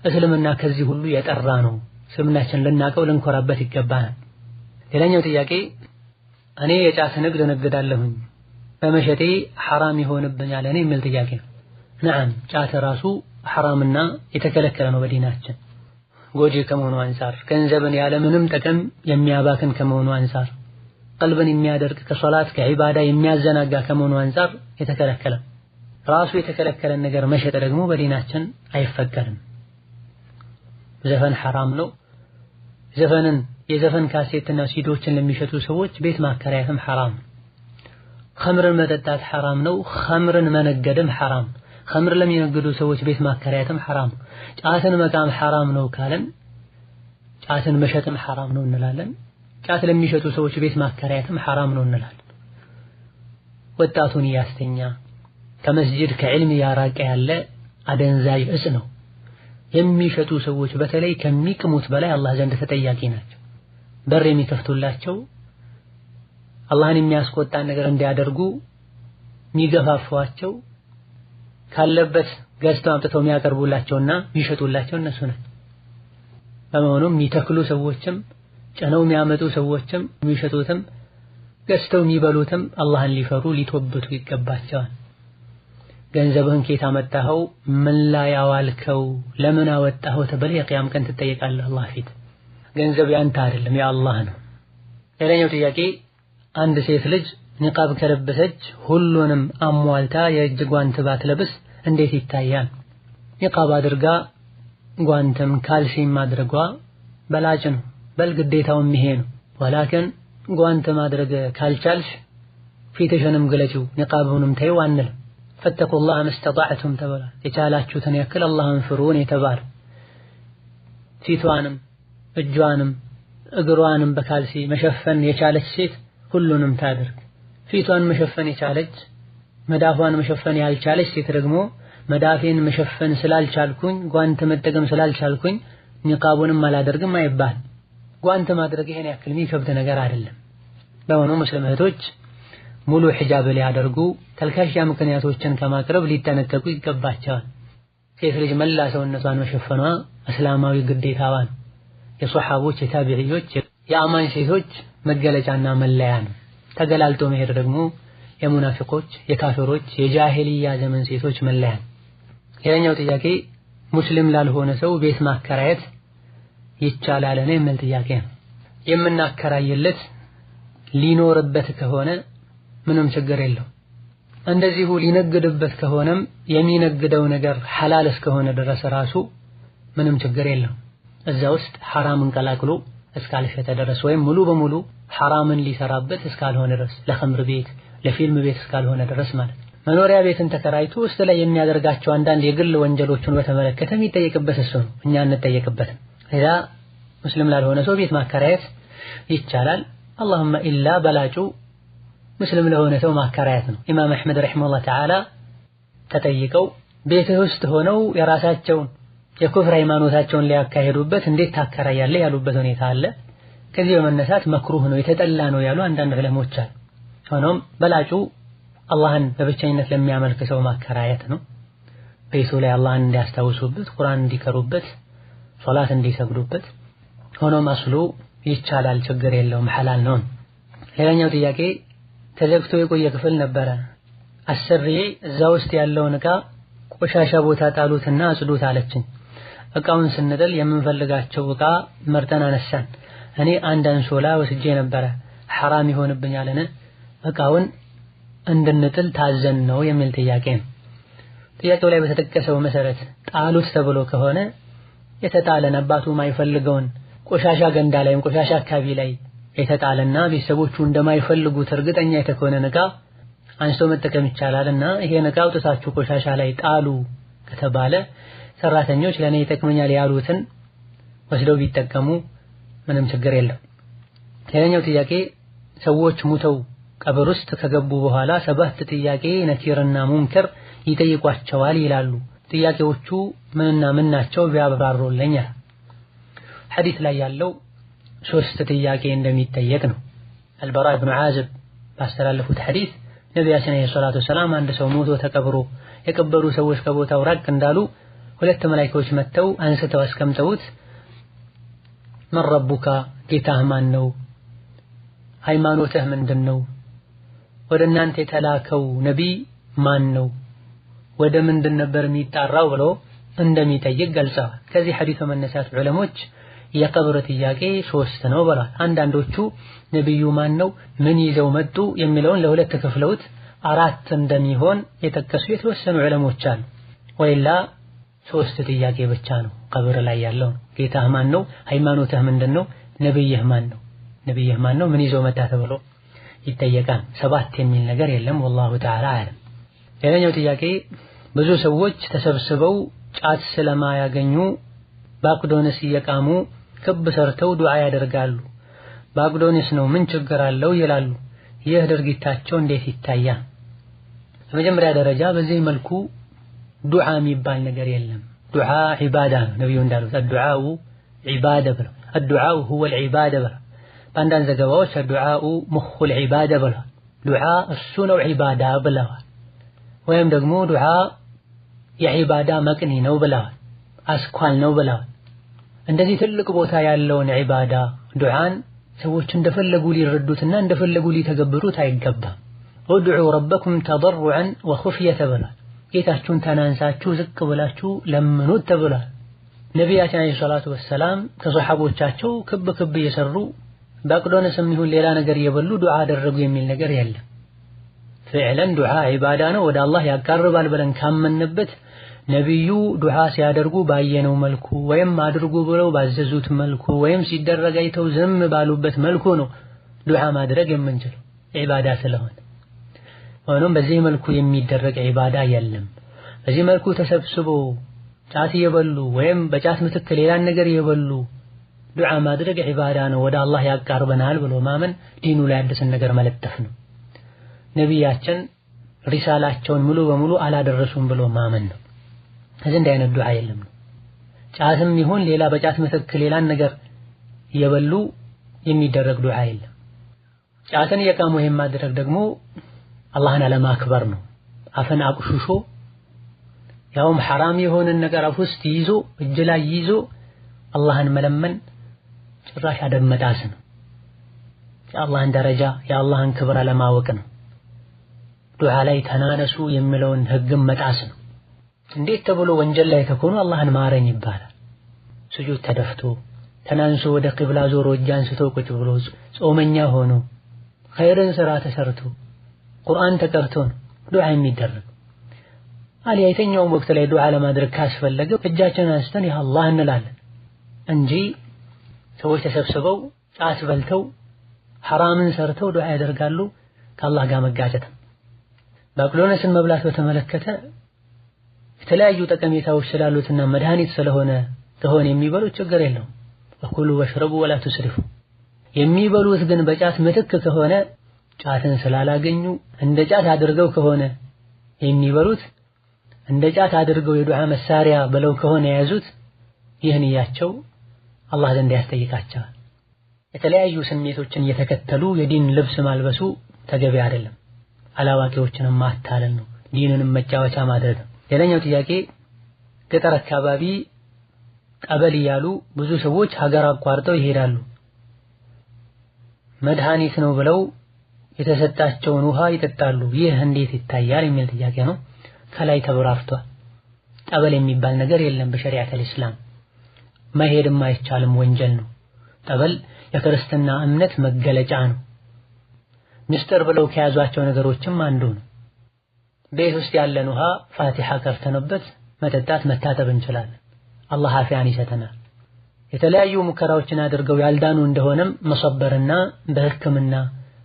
እስልምና ከዚህ ሁሉ የጠራ ነው። እስልምናችን ልናቀው ልንኮራበት ይገባናል። ሌላኛው ጥያቄ እኔ የጫት ንግድ እነግዳለሁኝ በመሸጤ ሐራም ይሆንብኛል እኔ የሚል ጥያቄ ነው። ነዓም ጫት ራሱ ሐራምና የተከለከለ ነው በዲናችን። ጎጂ ከመሆኑ አንፃር፣ ገንዘብን ያለ ምንም ጥቅም የሚያባክን ከመሆኑ አንፃር፣ ቀልብን የሚያደርቅ ከሶላት ከዒባዳ የሚያዘናጋ ከመሆኑ አንፃር የተከለከለ። ራሱ የተከለከለን ነገር መሸጥ ደግሞ በዲናችን አይፈቀድም። ዘፈን ሐራም ነው። የዘፈን ካሴትና ሲዲዎችን ለሚሸጡ ሰዎች ቤት ማከራየትም ሐራም ነው። ኸምርን መጠጣት ሐራም ነው። ኸምርን መነገድም ሐራም። ኸምር ለሚነግዱ ሰዎች ቤት ማከራየትም ሐራም። ጫትን መቃም ሐራም ነው ካለን ጫትን መሸጥም ሐራም ነው እንላለን። ጫት ለሚሸጡ ሰዎች ቤት ማከራየትም ሐራም ነው እንላለን። ወጣቱን ያስተኛ ከመስጂድ ከዕልም ያራቀ ያለ አደንዛዥ እጽ ነው። የሚሸጡ ሰዎች በተለይ ከሚቅሙት በላይ አላህ ዘንድ ተጠያቂ ናቸው። በር የሚከፍቱላቸው አላህን የሚያስቆጣን ነገር እንዲያደርጉ የሚገፋፏቸው ካለበት ገዝተው አምጥተው የሚያቀርቡላቸውና የሚሸጡላቸው እነሱ ናቸው። በመሆኑም የሚተክሉ ሰዎችም ጨነው የሚያመጡ ሰዎችም የሚሸጡትም ገዝተው የሚበሉትም አላህን ሊፈሩ ሊተወብቱ ይገባቸዋል። ገንዘብህን ከየት አመጣኸው ምን ላይ አዋልከው ለምን አወጣኸው ተብለህ የቂያም ቀን ትጠየቃለህ አላህ ፊት። ገንዘብ ያንተ አይደለም የአላህ ነው። ሌላኛው ጥያቄ አንድ ሴት ልጅ ኒቃብ ከለበሰች ሁሉንም አሟልታ የእጅ ጓንት ባትለብስ እንዴት ይታያል? ኒቃብ አድርጋ ጓንትም ካልሲም ማድረጓ በላጭ ነው፣ በል ግዴታውም ይሄ ነው። ወላኪን ጓንት ማድረግ ካልቻልሽ ፊትሽንም ግለጪው ኒቃቡንም ተይው አንልም። ፈተቁላህ መስተጣዕቱም ተባለ። የቻላችሁትን ያክል አላህን ፍሩን የተባለ ፊቷንም እጇንም እግሯንም በካልሲ መሸፈን የቻለች ሴት ሁሉንም ታድርግ። ፊቷን መሸፈን የቻለች መዳፏን መሸፈን ያልቻለች ሴት ደግሞ መዳፌን መሸፈን ስላልቻልኩኝ ጓንት መጠቀም ስላልቻልኩኝ ኒቃቡንም አላደርግም አይባል። ጓንት ማድረግ ይሄን ያክል የሚከብድ ነገር አይደለም። ለሆነ ሙስሊም እህቶች ሙሉ ሒጃብ ሊያደርጉ ተልካሻ ምክንያቶችን ከማቅረብ ሊጠነቀቁ ይገባቸዋል። ሴት ልጅ መላ ሰውነቷን መሸፈኗ እስላማዊ ግዴታዋ ነው። የሷሐቦች የታቢዒዎች የአማኝ ሴቶች መገለጫና መለያ ነው። ተገላልጦ መሄድ ደግሞ የሙናፊቆች የካፊሮች የጃሂልያ ዘመን ሴቶች መለያ ነው። ሌላኛው ጥያቄ ሙስሊም ላልሆነ ሰው ቤት ማከራየት ይቻላል ነው የሚል ጥያቄ ነው። የምናከራይለት ሊኖርበት ከሆነ ምንም ችግር የለው። እንደዚሁ ሊነግድበት ከሆነም የሚነግደው ነገር ሐላል እስከሆነ ድረስ ራሱ ምንም ችግር የለው። እዛ ውስጥ ሐራምን ቀላቅሎ እስካልሸጠ ድረስ ወይም ሙሉ በሙሉ ሐራምን ሊሰራበት እስካልሆነ ድረስ ለኸምር ቤት ለፊልም ቤት እስካልሆነ ድረስ ማለት ነው። መኖሪያ ቤትን ተከራይቶ ውስጥ ላይ የሚያደርጋቸው አንዳንድ የግል ወንጀሎችን በተመለከተ የሚጠየቅበት እሱ ነው፣ እኛ እንጠየቅበትም። ሌላ ሙስሊም ላልሆነ ሰው ቤት ማከራየት ይቻላል። አላሁመ ኢላ በላጩ ሙስሊም ለሆነ ሰው ማከራየት ነው። ኢማም አሕመድ ረሒመሁላህ ተዓላ ተጠይቀው ቤትህ ውስጥ ሆነው የራሳቸውን የኩፍር ሃይማኖታቸውን ሊያካሂዱበት እንዴት ታከራያለህ ያሉበት ሁኔታ አለ። ከዚህ በመነሳት መክሩህ ነው የተጠላ ነው ያሉ አንዳንድ ዑለሞች አሉ። ሆኖም በላጩ አላህን በብቸኝነት ለሚያመልክ ሰው ማከራየት ነው። ቤቱ ላይ አላህን እንዲያስታውሱበት፣ ቁርአን እንዲቀሩበት፣ ሶላት እንዲሰግዱበት። ሆኖም አስሉ ይቻላል፣ ችግር የለውም፣ ሐላል ነው። ሌላኛው ጥያቄ ተዘግቶ የቆየ ክፍል ነበረ። አሰሪዬ እዛ ውስጥ ያለውን ዕቃ ቆሻሻ ቦታ ጣሉትና አጽዱት አለችኝ። ዕቃውን ስንጥል የምንፈልጋቸው ዕቃ መርጠን አነሳን። እኔ አንድ አንሶላ ወስጄ ነበረ፣ ሐራም ይሆንብኛልን? ዕቃውን እንድንጥል ታዘን ነው የሚል ጥያቄ ነው። ጥያቄው ላይ በተጠቀሰው መሰረት ጣሉት ተብሎ ከሆነ የተጣለን አባቱ ማይፈልገውን ቆሻሻ ገንዳ ላይም ቆሻሻ አካባቢ ላይ የተጣለና ቤተሰቦቹ እንደማይፈልጉት እርግጠኛ የተኮነ ዕቃ አንስቶ መጠቀም ይቻላልና ይሄን ዕቃ አውጥታችሁ ቆሻሻ ላይ ጣሉ ከተባለ ሰራተኞች ለኔ ይጠቅመኛል ያሉትን ወስደው ቢጠቀሙ ምንም ችግር የለም። ሌላኛው ጥያቄ ሰዎች ሙተው ቀብር ውስጥ ከገቡ በኋላ 7 ጥያቄ ነኪርና ሙንከር ይጠይቋቸዋል ይላሉ። ጥያቄዎቹ ምንና ምን ናቸው ቢያብራሩልኝ? ሐዲስ ላይ ያለው 3 ጥያቄ እንደሚጠየቅ ነው። አልበራ ኢብኑ ዓዚብ ባስተላለፉት ሐዲስ ነብያችን ሰለላሁ ዐለይሂ ወሰለም አንድ ሰው ሞቶ ተቀብሮ የቀበሩ ሰዎች ከቦታው ራቅ እንዳሉ 2 መላእክቶች መጥተው አንስተው አስቀምጠውት መን ረቡካ ጌታህ ማን ነው? ሃይማኖትህ ምንድነው? ወደ እናንተ የተላከው ነቢይ ማን ነው? ወደ ምንድን ነበር የሚጣራው ብሎ እንደሚጠይቅ ገልጸዋል። ከዚህ ሐዲስ በመነሳት ዑለሞች የቀብር ጥያቄ 3 ነው ብለዋል። አንዳንዶቹ ነብዩ ማን ነው ምን ይዘው መጡ የሚለውን ለሁለት ከፍለውት 4 እንደሚሆን የጠቀሱ የተወሰኑ ዑለሞች አሉ። ወይላ 3 ጥያቄ ብቻ ነው ቀብር ላይ ያለው። ጌታህ ማን ነው? ሃይማኖትህ ምንድነው? ነብይህ ማን ነው? ነብይህ ማን ነው? ምን ይዘው መጣ ተብሎ ይጠየቃል። 7 የሚል ነገር የለም። والله تعالى አለም። ሌላኛው ጥያቄ ብዙ ሰዎች ተሰብስበው ጫት ስለማያገኙ ባቅዶንስ እየቃሙ ክብ ሰርተው ዱዓ ያደርጋሉ። ባቅዶንስ ነው ምን ችግር አለው ይላሉ። ይህ ድርጊታቸው እንዴት ይታያል? በመጀመሪያ ደረጃ በዚህ መልኩ ዱዓ የሚባል ነገር የለም። ዱዓ ዒባዳ ነው። ነብዩ እንዳሉት الدعاء عباده ብለው الدعاء هو العباده ብለው በአንዳንድ ዘገባዎች الدعاء مخ العباده ብለው ዱዓ እሱ ነው ዒባዳ ብለዋል። ወይም ደግሞ ዱዓ የዒባዳ መቅኒ ነው ብለዋል፣ አስኳል ነው ብለዋል። እንደዚህ ትልቅ ቦታ ያለውን ዒባዳ ዱዓን ሰዎች እንደፈለጉ ሊረዱትና እንደፈለጉ ሊተገብሩት አይገባም። ادعوا ربكم تضرعا وخفية ብለዋል። ጌታችሁን ተናንሳችሁ ዝቅ ብላችሁ ለምኑት ተብሏል። ነቢያችን አለይሂ ሰላቱ ወሰላም ከሷሐቦቻቸው ክብ ክብ እየሰሩ በአቅዶነስም ይሁን ሌላ ነገር እየበሉ ዱዓ አደረጉ የሚል ነገር የለም። ፍዕለን ዱዓ ዒባዳ ነው፣ ወደ አላህ ያቃርባል ብለን ካመንበት ነቢዩ ዱዓ ሲያደርጉ ባየነው መልኩ ወይም አድርጉ ብለው ባዘዙት መልኩ ወይም ሲደረግ አይተው ዝም ባሉበት መልኩ ነው ዱዓ ማድረግ የምንችለው ዒባዳ ስለሆነ። ሆኖም በዚህ መልኩ የሚደረግ ዒባዳ የለም። በዚህ መልኩ ተሰብስቦ ጫት እየበሉ ወይም በጫት ምትክ ሌላን ነገር እየበሉ ዱዓ ማድረግ ዒባዳ ነው፣ ወደ አላህ ያቃርበናል ብሎ ማመን ዲኑ ላይ አዲስን ነገር መለጠፍ ነው። ነቢያችን ሪሳላቸውን ሙሉ በሙሉ አላደረሱም ብሎ ማመን ነው። ከዚህ እንዲህ አይነት ዱዓ የለም ነው። ጫትም ይሁን ሌላ በጫት ምትክ ሌላን ነገር እየበሉ የሚደረግ ዱዓ የለም። ጫትን እየቃሙ ይሄን ማድረግ ደግሞ አላህን አለማክበር ነው። አፈን አቁሽሾ ያውም ሐራም የሆነን ነገር አፍ ውስጥ ይዞ እጅ ላይ ይዞ አላህን መለመን ጭራሽ አደብ መጣስ ነው። የአላህን ደረጃ የአላህን ክብር አለማወቅ ነው። ዱዓ ላይ ተናነሱ የሚለውን ህግም መጣስ ነው። እንዴት ተብሎ ወንጀል ላይ ከሆኑ አላህን ማረኝ ይባላል? ስጁድ ተደፍቶ ተናንሶ ወደ ቂብላ ዞሮ እጅ አንስቶ ቁጭ ብሎ ጾመኛ ሆኖ ኸይርን ስራ ተሰርቶ ቁርአን ተቀርቶ ዱዓ የሚደረግ አሊያ የትኛውም ወቅት ላይ ዱዓ ለማድረግ ካስፈለገ እጃችንን አንስተን ያ አላህ እንላለን እንጂ ሰዎች ተሰብስበው ጫት በልተው ሐራምን ሰርተው ዱዓ ያደርጋሉ። ከአላህ ጋር መጋጨት። በአቅሎነስን መብላት በተመለከተ የተለያዩ ጠቀሜታዎች ስላሉትና መድኃኒት ስለሆነ ከሆነ የሚበሉት ችግር የለውም። ወኩሉ ወሽረቡ ወላ ትስሪፉ። የሚበሉት ግን በጫት ምትክ ከሆነ ጫትን ስላላገኙ እንደ ጫት አድርገው ከሆነ የሚበሉት እንደ ጫት አድርገው የዱዓ መሳሪያ ብለው ከሆነ የያዙት ይህን ያቸው አላህ ዘንድ ያስጠይቃቸዋል። የተለያዩ ስሜቶችን እየተከተሉ የዲን ልብስ ማልበሱ ተገቢ አይደለም። አላዋቂዎችንም ማታለል ነው፣ ዲንንም መጫወቻ ማድረግ ነው። ሌላኛው ጥያቄ ገጠር አካባቢ ቀበል እያሉ ብዙ ሰዎች ሀገር አቋርጠው ይሄዳሉ። መድኃኒት ነው ብለው የተሰጣቸውን ውሃ ይጠጣሉ። ይህ እንዴት ይታያል የሚል ጥያቄ ነው። ከላይ ተብራርቷል። ጠበል የሚባል ነገር የለም በሸሪዓተል ኢስላም። መሄድም አይቻልም፣ ወንጀል ነው። ጠበል የክርስትና እምነት መገለጫ ነው። ምስጢር ብለው ከያዟቸው ነገሮችም አንዱ ነው። ቤት ውስጥ ያለን ውሃ ፋቲሃ ቀርተንበት መጠጣት መታጠብ እንችላለን። አላህ አፊያን ይሰጠናል። የተለያዩ ሙከራዎችን አድርገው ያልዳኑ እንደሆነም መሰበርና በህክምና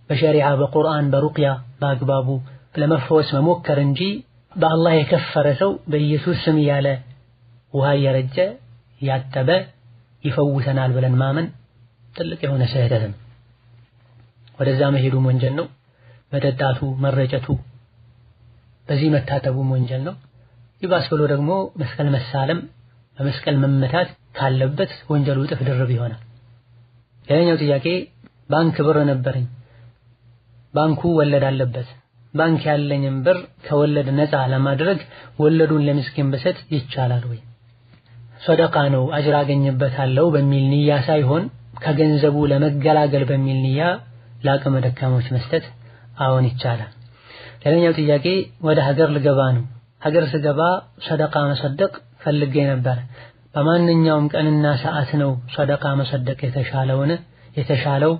በሸሪዓ በቁርአን በሩቅያ በአግባቡ ለመፈወስ መሞከር እንጂ በአላህ የከፈረ ሰው በኢየሱስ ስም ያለ ውሃ እየረጨ ያጠበ ይፈውሰናል ብለን ማመን ትልቅ የሆነ ስህተት ነው። ወደዛ መሄዱም ወንጀል ነው። መጠጣቱ መረጨቱ በዚህ መታጠቡም ወንጀል ነው። ይባስ ብሎ ደግሞ መስቀል መሳለም በመስቀል መመታት ካለበት ወንጀሉ እጥፍ ድርብ ይሆናል። ሌላኛው ጥያቄ ባንክ ብር ነበረኝ፣ ባንኩ ወለድ አለበት። ባንክ ያለኝን ብር ከወለድ ነፃ ለማድረግ ወለዱን ለምስኪን በሰጥ ይቻላል ወይ? ሰደቃ ነው አጅር አገኝበታለሁ በሚል ንያ ሳይሆን ከገንዘቡ ለመገላገል በሚል ንያ ለአቅመ ደካሞች መስጠት አዎን ይቻላል። ሌላኛው ጥያቄ ወደ ሀገር ልገባ ነው። ሀገር ስገባ ሰደቃ መሰደቅ ፈልጌ ነበር። በማንኛውም ቀንና ሰዓት ነው ሰደቃ መሰደቅ የተሻለው?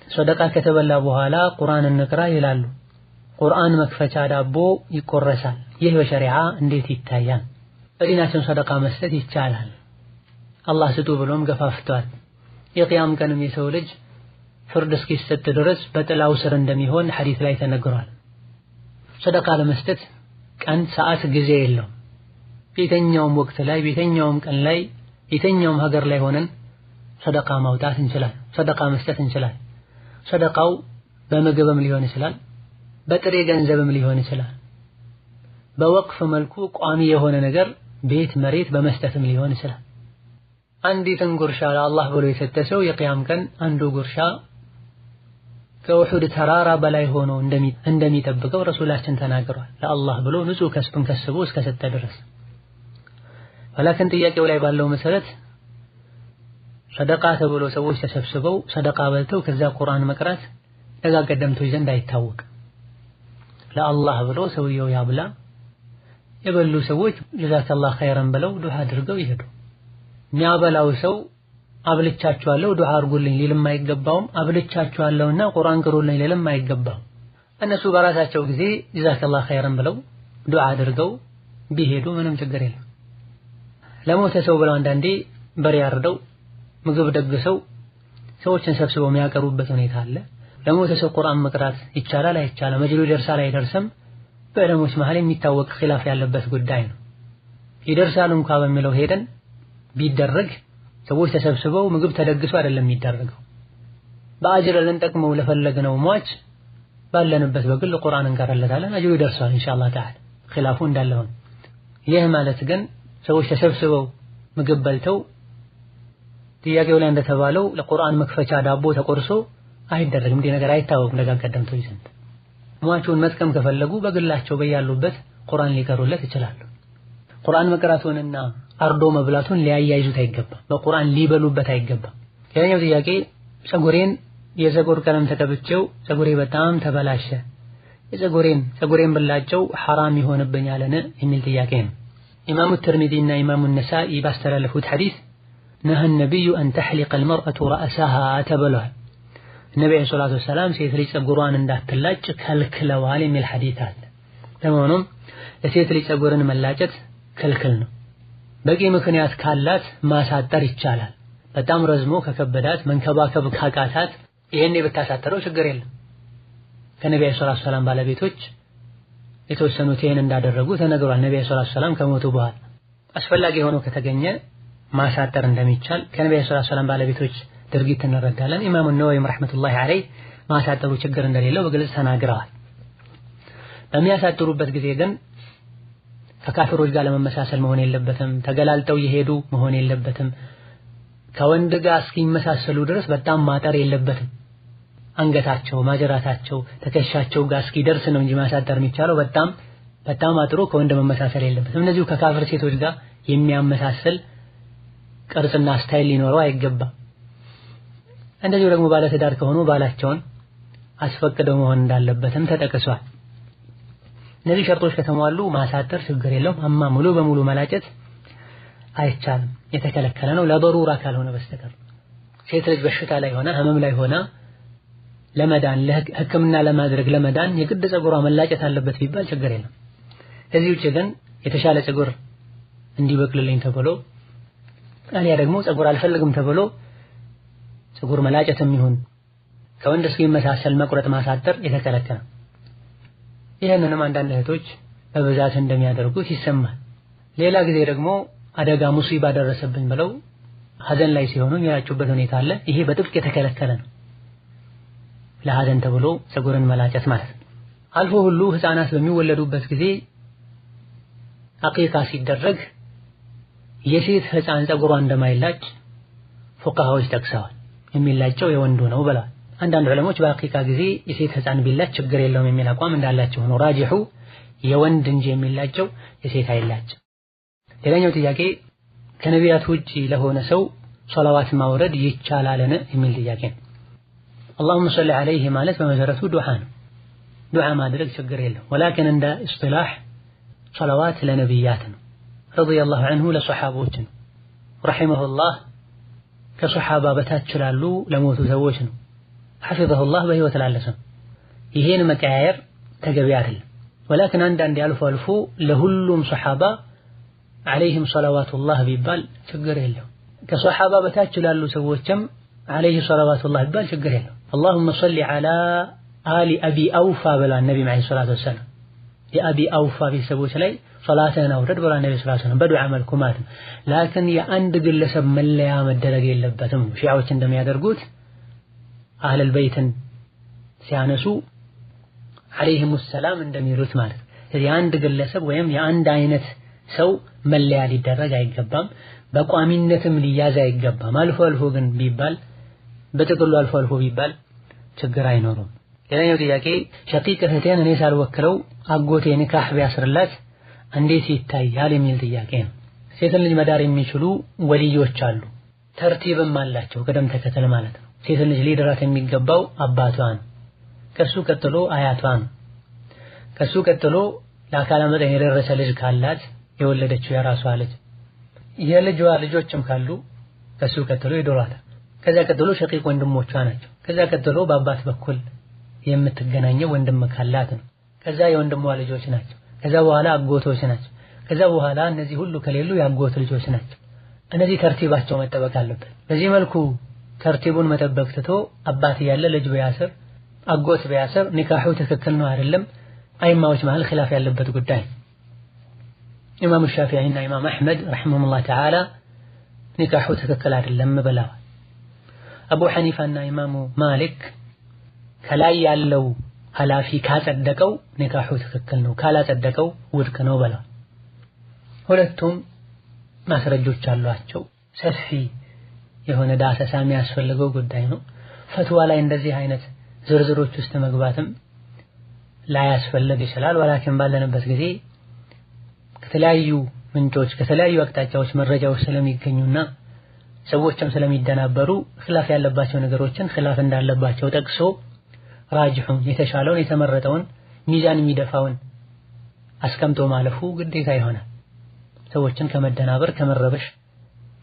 ሰደቃ ከተበላ በኋላ ቁርአን እንቅራ ይላሉ። ቁርአን መክፈቻ ዳቦ ይቆረሳል። ይህ በሸሪዓ እንዴት ይታያል? በዲናችን ሰደቃ መስጠት ይቻላል። አላህ ስጡ ብሎም ገፋፍቷል። የቂያም ቀንም የሰው ልጅ ፍርድ እስኪሰጥ ድረስ በጥላው ስር እንደሚሆን ሐዲስ ላይ ተነግሯል። ሰደቃ ለመስጠት ቀን ሰዓት ጊዜ የለውም። በየትኛውም ወቅት ላይ በየትኛውም ቀን ላይ የትኛውም ሀገር ላይ ሆነን ሰደቃ ማውጣት እንችላለን፣ ሰደቃ መስጠት እንችላለን። ሰደቃው በምግብም ሊሆን ይችላል፣ በጥሬ ገንዘብም ሊሆን ይችላል። በወቅፍ መልኩ ቋሚ የሆነ ነገር ቤት መሬት በመስጠትም ሊሆን ይችላል። አንዲትን ጉርሻ ለአላህ ብሎ የሰጠ ሰው የቂያም ቀን አንዱ ጉርሻ ከውሑድ ተራራ በላይ ሆኖ እንደሚጠብቀው ረሱላችን ተናግሯል። ለአላህ ብሎ ንጹህ ከስብን ከስቦ እስከሰጠ ድረስ። ወላኪን ጥያቄው ላይ ባለው መሰረት ሰደቃ ተብሎ ሰዎች ተሰብስበው ሰደቃ በልተው ከዛ ቁርአን መቅራት ደጋ ቀደምቶች ዘንድ አይታወቅም። ለአላህ ብሎ ሰውየው ያብላ፣ የበሉ ሰዎች ጀዛከላህ ኸይረን ብለው ዱዓ አድርገው ይሄዱ። የሚያበላው ሰው አብልቻችኋለሁ ዱዓ አድርጉልኝ ሊልም አይገባውም። አብልቻችኋለሁና ቁርአን ቅሩልኝ ሊልም አይገባውም። እነሱ በራሳቸው ጊዜ ጀዛከላህ ኸይረን ብለው ዱዓ አድርገው ቢሄዱ ምንም ችግር የለም። ለሞተ ሰው ብለው አንዳንዴ በሬ አርደው ምግብ ደግሰው ሰዎችን ሰብስበው የሚያቀርቡበት ሁኔታ አለ። ለሞተ ሰው ቁርአን መቅራት ይቻላል አይቻልም፣ መጅሊሱ ይደርሳል አይደርስም በዕለሞች መሃል የሚታወቅ ኺላፍ ያለበት ጉዳይ ነው። ይደርሳል እንኳን በሚለው ሄደን ቢደረግ ሰዎች ተሰብስበው ምግብ ተደግሶ አይደለም የሚደረገው። በአጅር ልንጠቅመው ለፈለግነው ሟች ባለንበት በግል ቁርአን እንቀራለታለን፣ አጅሩ ይደርሳል ኢንሻአላህ ተዓላ። ኺላፉ እንዳለ ሆነ ይህ ማለት ግን ሰዎች ተሰብስበው ምግብ በልተው ጥያቄው ላይ እንደተባለው ለቁርአን መክፈቻ ዳቦ ተቆርሶ አይደረግም። እንዲህ ነገር አይታወቅም። ደጋቀደምቶች ዘንድ ሟቹን መጥቀም ከፈለጉ በግላቸው በያሉበት ቁርአን ሊቀሩለት ይችላሉ። ቁርአን መቅራቱንና አርዶ መብላቱን ሊያያይዙት አይገባም። በቁርአን ሊበሉበት አይገባም። ሌላኛው ጥያቄ ፀጉሬን የፀጉር ቀለም ተቀብቼው ፀጉሬ በጣም ተበላሸ፣ ፀጉሬን ብላጨው ሐራም ይሆንብኛልን የሚል ጥያቄ ነው። ኢማሙ ተርሚዚና ኢማሙ ነሳኢ ባስተላለፉት ሐዲስ ነሀ ነብዩ አን ተሕሊቀ አልመርአቱ ረእሰሃ ተብሏል። ነብዩ ሰለላሁ ዐለይሂ ወሰለም ሴት ልጅ ፀጉሯን እንዳትላጭ ከልክለዋል የሚል ሐዲስ አለ። ለመሆኑም ለሴት ልጅ ፀጉርን መላጨት ክልክል ነው። በቂ ምክንያት ካላት ማሳጠር ይቻላል። በጣም ረዝሞ ከከበዳት መንከባከብ ካቃታት ይሄን ብታሳጥረው ችግር የለም። ከነብዩ ሰለላሁ ዐለይሂ ወሰለም ባለቤቶች የተወሰኑት ይሄን እንዳደረጉ ተነግሯል። ነብዩ ሰለላሁ ዐለይሂ ወሰለም ከሞቱ በኋላ አስፈላጊ ሆኖ ከተገኘ ማሳጠር እንደሚቻል ከነብዩ ሰለላሁ ዐለይሂ ወሰለም ባለቤቶች ድርጊት እንረዳለን። ኢማሙ ነወዊ ረህመቱላሂ ዐለይሂ ማሳጠሩ ችግር እንደሌለው በግልጽ ተናግረዋል። በሚያሳጥሩበት ጊዜ ግን ከካፊሮች ጋር ለመመሳሰል መሆን የለበትም። ተገላልጠው የሄዱ መሆን የለበትም። ከወንድ ጋር እስኪመሳሰሉ ድረስ በጣም ማጠር የለበትም። አንገታቸው፣ ማጀራታቸው፣ ትከሻቸው ጋር እስኪደርስ ነው እንጂ ማሳጠር የሚቻለው በጣም አጥሮ ከወንድ መመሳሰል የለበትም። እነዚሁ ከካፊር ሴቶች ጋር የሚያመሳሰል ቅርጽና ስታይል ሊኖረው አይገባም። እንደዚሁ ደግሞ ባለትዳር ከሆኑ ባላቸውን አስፈቅደው መሆን እንዳለበትም ተጠቅሷል። እነዚህ ሸርጦች ከተሟሉ ማሳጠር ችግር የለውም። አማ ሙሉ በሙሉ መላጨት አይቻልም፣ የተከለከለ ነው ለضرورة ካልሆነ በስተቀር። ሴት ልጅ በሽታ ላይ ሆና ህመም ላይ ሆና ለመዳን ለህክምና ለማድረግ ለመዳን የግድ ፀጉሯ መላጨት አለበት ቢባል ችግር የለም። ከዚህ ውጭ ግን የተሻለ ፀጉር እንዲበቅልልኝ ተብሎ አሊያ ደግሞ ፀጉር አልፈልግም ተብሎ ፀጉር መላጨትም ይሁን ከወንድ እስኪመሳሰል መቁረጥ ማሳጠር የተከለከለ ነው። ይህንንም አንዳንድ እህቶች በብዛት እንደሚያደርጉት ይሰማል። ሌላ ጊዜ ደግሞ አደጋ ሙሲባ ደረሰብኝ ብለው ሐዘን ላይ ሲሆኑ የሚያጩበት ሁኔታ አለ። ይሄ በጥብቅ የተከለከለ ነው። ለሐዘን ተብሎ ፀጉርን መላጨት ማለት ነው። አልፎ ሁሉ ህፃናት በሚወለዱበት ጊዜ አቂቃ ሲደረግ የሴት ህፃን ፀጉሯ እንደማይላጭ ፉቃሃዎች ጠቅሰዋል። የሚላጨው የወንዱ ነው ብለዋል። አንዳንድ ዑለሞች በአቂቃ ጊዜ የሴት ህፃን ቢላጭ ችግር የለውም የሚል አቋም እንዳላቸው ነው። ራጂሑ የወንድ እንጂ የሚላጨው የሴት አይላጭ። ሌላኛው ጥያቄ ከነቢያት ውጪ ለሆነ ሰው ሶላዋት ማውረድ ይቻላልን የሚል ጥያቄ ነው። اللهم صل عليه ማለት በመሰረቱ ዱዓ ነው። ዱዓ ማድረግ ችግር የለውም። ወላኪን እንደ እስጢላህ ሶላዋት ለነቢያት ነው። ረዲየላሁ ዐንሁ ለሰሐቦች ነው። ረሂመሁላህ ከሰሐባ በታች ላሉ ለሞቱ ሰዎች ነው። ሐፊዘሁላህ በህይወት ላለ ሰው ይሄን መቀያየር ተገቢ አይደለም። ወላኪን አንዳንድ ያልፎ አልፎ ለሁሉም ሰሐባ عليهم صلوات الله ቢባል ችግር የለው። ከሰሐባ በታች ላሉ ሰዎችም عليه صلوات الله ቢባል ችግር የለው። اللهم صل على آل أبي أوفى بلا النبي عليه الصلاة والسلام የአቢ አውፋ ቤተሰቦች ላይ ሶላተን አውረድ ብላ ነብዩ ሰለላሁ ዐለይሂ ወሰለም በዱዓ መልኩ ማለት ነው። ላኪን የአንድ ግለሰብ መለያ መደረግ የለበትም። ሺዓዎች እንደሚያደርጉት አህለል በይትን ሲያነሱ عليهم السلام እንደሚሉት ማለት ነው። የአንድ ግለሰብ ወይም የአንድ አይነት ሰው መለያ ሊደረግ አይገባም። በቋሚነትም ሊያዝ አይገባም። አልፎ አልፎ ግን ቢባል በጥቅሉ አልፎ አልፎ ቢባል ችግር አይኖርም። ሌላኛው ጥያቄ ሸቂቅ እህቴን እኔ ሳልወክለው አጎቴ ኒካህ ቢያስርላት እንዴት ይታያል የሚል ጥያቄ ነው። ሴትን ልጅ መዳር የሚችሉ ወልዮች አሉ። ተርቲብም አላቸው፣ ቅደም ተከተል ማለት ነው። ሴትን ልጅ ሊድራት የሚገባው አባቷ ነው። ከሱ ቀጥሎ አያቷ ነው። ከሱ ቀጥሎ ለአካለ መጠን የደረሰ ልጅ ካላት የወለደችው የራሷ ልጅ የልጇ ልጆችም ካሉ ከሱ ቀጥሎ ይዶራታል። ከዛ ቀጥሎ ሸቂቅ ወንድሞቿ ናቸው። ከዛ ቀጥሎ በአባት በኩል የምትገናኘው ወንድም ካላት ነው። ከዛ የወንድሟ ልጆች ናቸው። ከዛ በኋላ አጎቶች ናቸው። ከዛ በኋላ እነዚህ ሁሉ ከሌሉ የአጎት ልጆች ናቸው። እነዚህ ተርቲባቸው መጠበቅ አለበት። በዚህ መልኩ ተርቲቡን መጠበቅ ትቶ አባት ያለ ልጅ ቢያስር አጎት ቢያስር ኒካሑ ትክክል ነው አይደለም አይማዎች መሃል ኺላፍ ያለበት ጉዳይ። ኢማም ሻፊዒና ኢማም አሕመድ ረሂመሁላህ ተዓላ ኒካሑ ትክክል አይደለም ብለዋል። አቡ ሐኒፋና ኢማሙ ማሊክ ከላይ ያለው ኃላፊ ካጸደቀው ኒካሑ ትክክል ነው ካላጸደቀው ውድቅ ነው ብለዋል። ሁለቱም ማስረጆች አሏቸው። ሰፊ የሆነ ዳሰሳ የሚያስፈልገው ጉዳይ ነው። ፈትዋ ላይ እንደዚህ አይነት ዝርዝሮች ውስጥ መግባትም ላያስፈልግ ይችላል። ወላኪን ባለንበት ጊዜ ከተለያዩ ምንጮች ከተለያዩ አቅጣጫዎች መረጃዎች ስለሚገኙና ሰዎችም ስለሚደናበሩ ኺላፍ ያለባቸው ነገሮችን ኺላፍ እንዳለባቸው ጠቅሶ ራጅሑን የተሻለውን የተመረጠውን ሚዛን የሚደፋውን አስቀምጦ ማለፉ ግዴታ ይሆናል። ሰዎችን ከመደናበር ከመረበሽ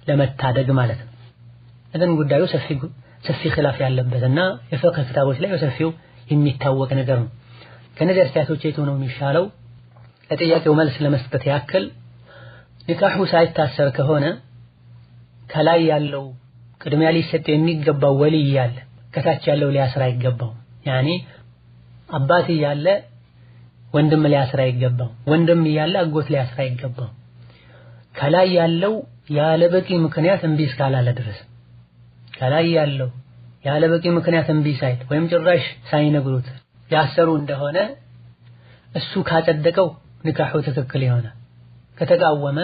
ለመታደግ ማለት ነው። እደን ጉዳዩ ሰፊ ኺላፍ ያለበትና የፍቅህ ክታቦች ላይ በሰፊው የሚታወቅ ነገር ነው። ከነዚህ አስተያየቶች የቱ ነው የሚሻለው? ለጥያቄው መልስ ለመስጠት ያክል ኒካሑ ሳይታሰር ከሆነ ከላይ ያለው ቅድሚያ ሊሰጥ የሚገባው ወልይ ያለ ከታች ያለው ሊያስራ ይገባው። ያኒ አባት ያለ ወንድም ሊያስራ ይገባው፣ ወንድም ያለ አጎት ሊያስራ ይገባው። ከላይ ያለው ያለ በቂ ምክንያት እምቢ እስካላለ ድረስ ከላይ ያለው ያለ በቂ ምክንያት እምቢ ሳይል ወይም ጭራሽ ሳይነግሩት ያሰሩ እንደሆነ እሱ ካጸደቀው ኒካሑ ትክክል ይሆናል። ከተቃወመ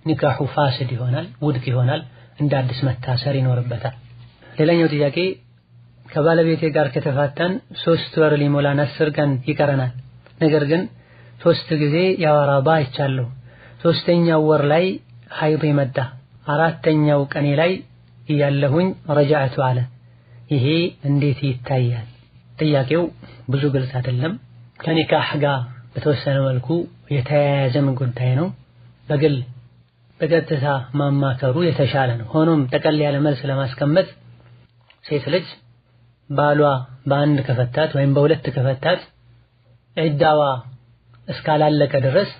ኒካሑ ፋሲድ ይሆናል፣ ውድቅ ይሆናል፣ እንደ አዲስ መታሰር ይኖርበታል። ሌላኛው ጥያቄ ከባለቤቴ ጋር ከተፋታን 3 ወር ሊሞላን 10 ቀን ይቀረናል። ነገር ግን 3 ጊዜ ያወራባ አይቻለሁ። 3ኛው ወር ላይ ሐይድ መጣ። 4ኛው ቀኔ ላይ እያለሁኝ ረጃዕቱ አለ። ይሄ እንዴት ይታያል? ጥያቄው ብዙ ግልጽ አይደለም። ከኒካህ ጋር በተወሰነ መልኩ የተያያዘም ጉዳይ ነው። በግል በቀጥታ ማማከሩ የተሻለ ነው። ሆኖም ጠቀል ያለ መልስ ለማስቀመጥ ሴት ልጅ ባሏ በአንድ ከፈታት ወይም በሁለት ከፈታት ዒዳዋ እስካላለቀ ድረስ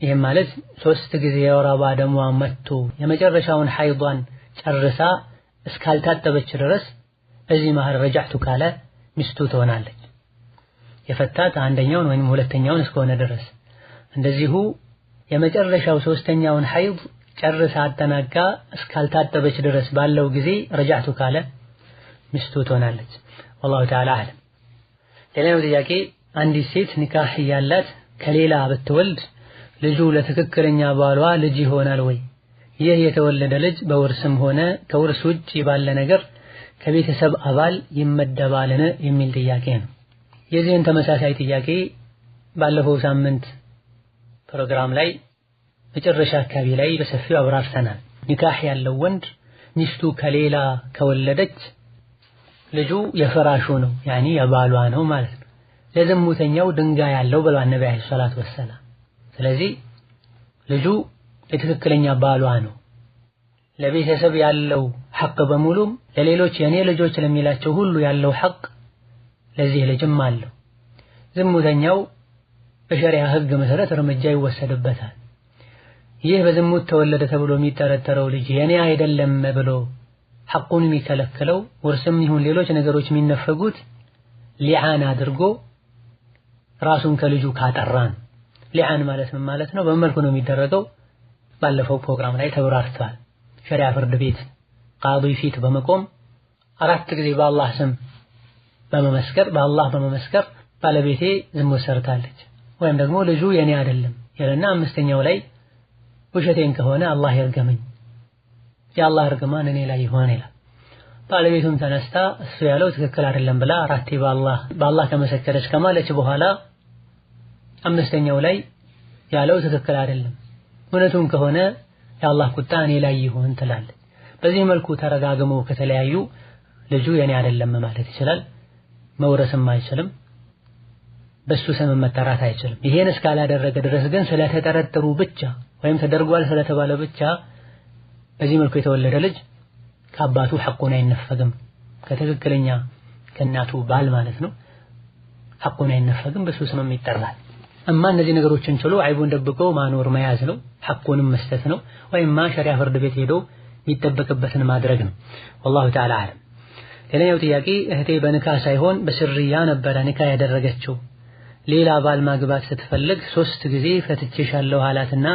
ይሄ ማለት 3 ጊዜ የወር አበባ ደሟ መጥቶ የመጨረሻውን ሐይዷን ጨርሳ እስካልታጠበች ድረስ እዚህ መሃል ረጃዕቱ ካለ ሚስቱ ትሆናለች። የፈታት አንደኛውን ወይም ሁለተኛውን እስከሆነ ድረስ እንደዚሁ የመጨረሻው 3ኛውን ሐይድ ጨርሳ አጠናቃ እስካልታጠበች ድረስ ባለው ጊዜ ረጃዕቱ ካለ ሚስቱ ትሆናለች። والله تعالى اعلم። ሌላው ጥያቄ አንዲት ሴት ኒካህ ያላት ከሌላ ብትወልድ ልጁ ለትክክለኛ ባሏ ልጅ ይሆናል ወይ? ይህ የተወለደ ልጅ በውርስም ሆነ ከውርስ ውጭ ባለ ነገር ከቤተሰብ አባል ይመደባልን የሚል ጥያቄ ነው። የዚህን ተመሳሳይ ጥያቄ ባለፈው ሳምንት ፕሮግራም ላይ መጨረሻ አካባቢ ላይ በሰፊው አብራርተናል። ኒካህ ያለው ወንድ ሚስቱ ከሌላ ከወለደች ልጁ የፍራሹ ነው፣ ያኒ የባሏ ነው ማለት ነው። ለዝሙተኛው ድንጋይ ያለው ብለዋል ነብዩ አለይሂ ሰላቱ ወሰላም። ስለዚህ ልጁ የትክክለኛ ባሏ ነው። ለቤተሰብ ያለው ሐቅ በሙሉ ለሌሎች የኔ ልጆች ለሚላቸው ሁሉ ያለው ሐቅ ለዚህ ልጅም አለው። ዝሙተኛው በሸሪዓ ሕግ መሰረት እርምጃ ይወሰድበታል። ይህ በዝሙት ተወለደ ተብሎ የሚጠረጠረው ልጅ የኔ አይደለም ብሎ ሐቁን የሚከለክለው ውርስም ይሁን ሌሎች ነገሮች የሚነፈጉት ሊዓን አድርጎ ራሱን ከልጁ ካጠራን። ሊዓን ማለት ምን ማለት ነው? በመልኩ ነው የሚደረገው። ባለፈው ፕሮግራም ላይ ተብራርቷል። ሸሪዓ ፍርድ ቤት ቃዲ ፊት በመቆም 4 ጊዜ በአላህ ስም በአላህ በመመስከር ባለቤቴ ዝሙት ሰርታለች ወይም ደግሞ ልጁ የኔ አይደለም ይልና 5ኛው ላይ ውሸቴን ከሆነ አላህ ይርገመኝ፣ የአላህ እርግማን እኔ ላይ ይሆን ይላል። ባለቤቱም ተነስታ እሱ ያለው ትክክል አይደለም ብላ 4 በአላህ ከመሰከረች ከማለች በኋላ 5ኛው ላይ ያለው ትክክል አይደለም እውነቱን ከሆነ የአላህ ቁጣ እኔ ላይ ይሆን ትላለች። በዚህ መልኩ ተረጋግመው ከተለያዩ ልጁ የኔ አይደለም ማለት ይችላል። መውረስም አይችልም። በሱ ስም መጠራት አይችልም። ይሄን እስካላደረገ ድረስ ግን ስለተጠረጠሩ ብቻ ወይም ተደርጓል ስለተባለ ብቻ በዚህ መልኩ የተወለደ ልጅ ከአባቱ ሐቁን አይነፈግም። ከትክክለኛ ከእናቱ ባል ማለት ነው ሐቁን አይነፈግም፣ በሱ ስም ይጠራል። እማ እነዚህ ነገሮችን ችሎ አይቡን ደብቆ ማኖር መያዝ ነው፣ ሐቁንም መስጠት ነው። ወይማ ሸሪዓ ፍርድ ቤት ሄዶ የሚጠበቅበትን ማድረግ ነው። ወላሁ ተዓላ አለም። ሌላኛው ጥያቄ እህቴ በኒካህ ሳይሆን በስርያ ነበረ ኒካህ ያደረገችው። ሌላ ባል ማግባት ስትፈልግ 3 ጊዜ ፈትቼሻለሁ አላትና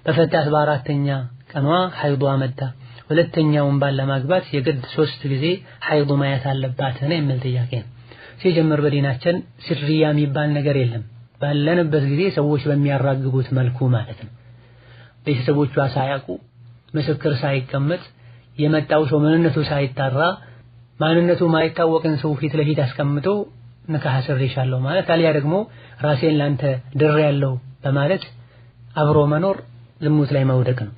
በፈታት በአራተኛ ቀኗ ሐይዷ መጣ። ሁለተኛውን ባል ለማግባት የግድ 3 ጊዜ ሐይድ ማየት አለባት ነው የሚል ጥያቄ ነው። ሲጀምር በዲናችን ስርያ የሚባል ነገር የለም። ባለንበት ጊዜ ሰዎች በሚያራግቡት መልኩ ማለት ነው። ቤተሰቦቿ ሳያውቁ ምስክር ሳይቀመጥ የመጣው ሰው ምንነቱ ሳይጣራ ማንነቱ ማይታወቅን ሰው ፊት ለፊት አስቀምጦ ንካህ አስሬሻለሁ ማለት አልያ ደግሞ ራሴን ላንተ ድሬያለሁ በማለት አብሮ መኖር ዝሙት ላይ መውደቅ ነው፣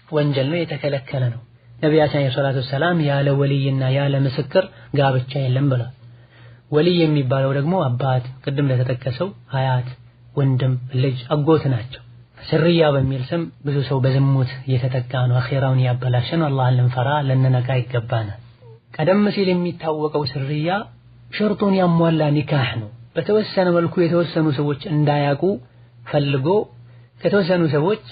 ወንጀል ነው፣ የተከለከለ ነው። ነቢያችን ሰለላሁ ዐለይሂ ወሰለም ያለ ወልይና ያለ ምስክር ጋብቻ የለም ብለዋል። ወልይ የሚባለው ደግሞ አባት፣ ቅድም ለተጠቀሰው አያት፣ ወንድም፣ ልጅ፣ አጎት ናቸው። ስርያ በሚል ስም ብዙ ሰው በዝሙት እየተጠቃ ነው። አኺራውን ያበላሸን። አላህን ልንፈራ ልንነቃ ይገባናል። ቀደም ሲል የሚታወቀው ስርያ ሸርጡን ያሟላ ኒካህ ነው። በተወሰነ መልኩ የተወሰኑ ሰዎች እንዳያውቁ ፈልጎ ከተወሰኑ ሰዎች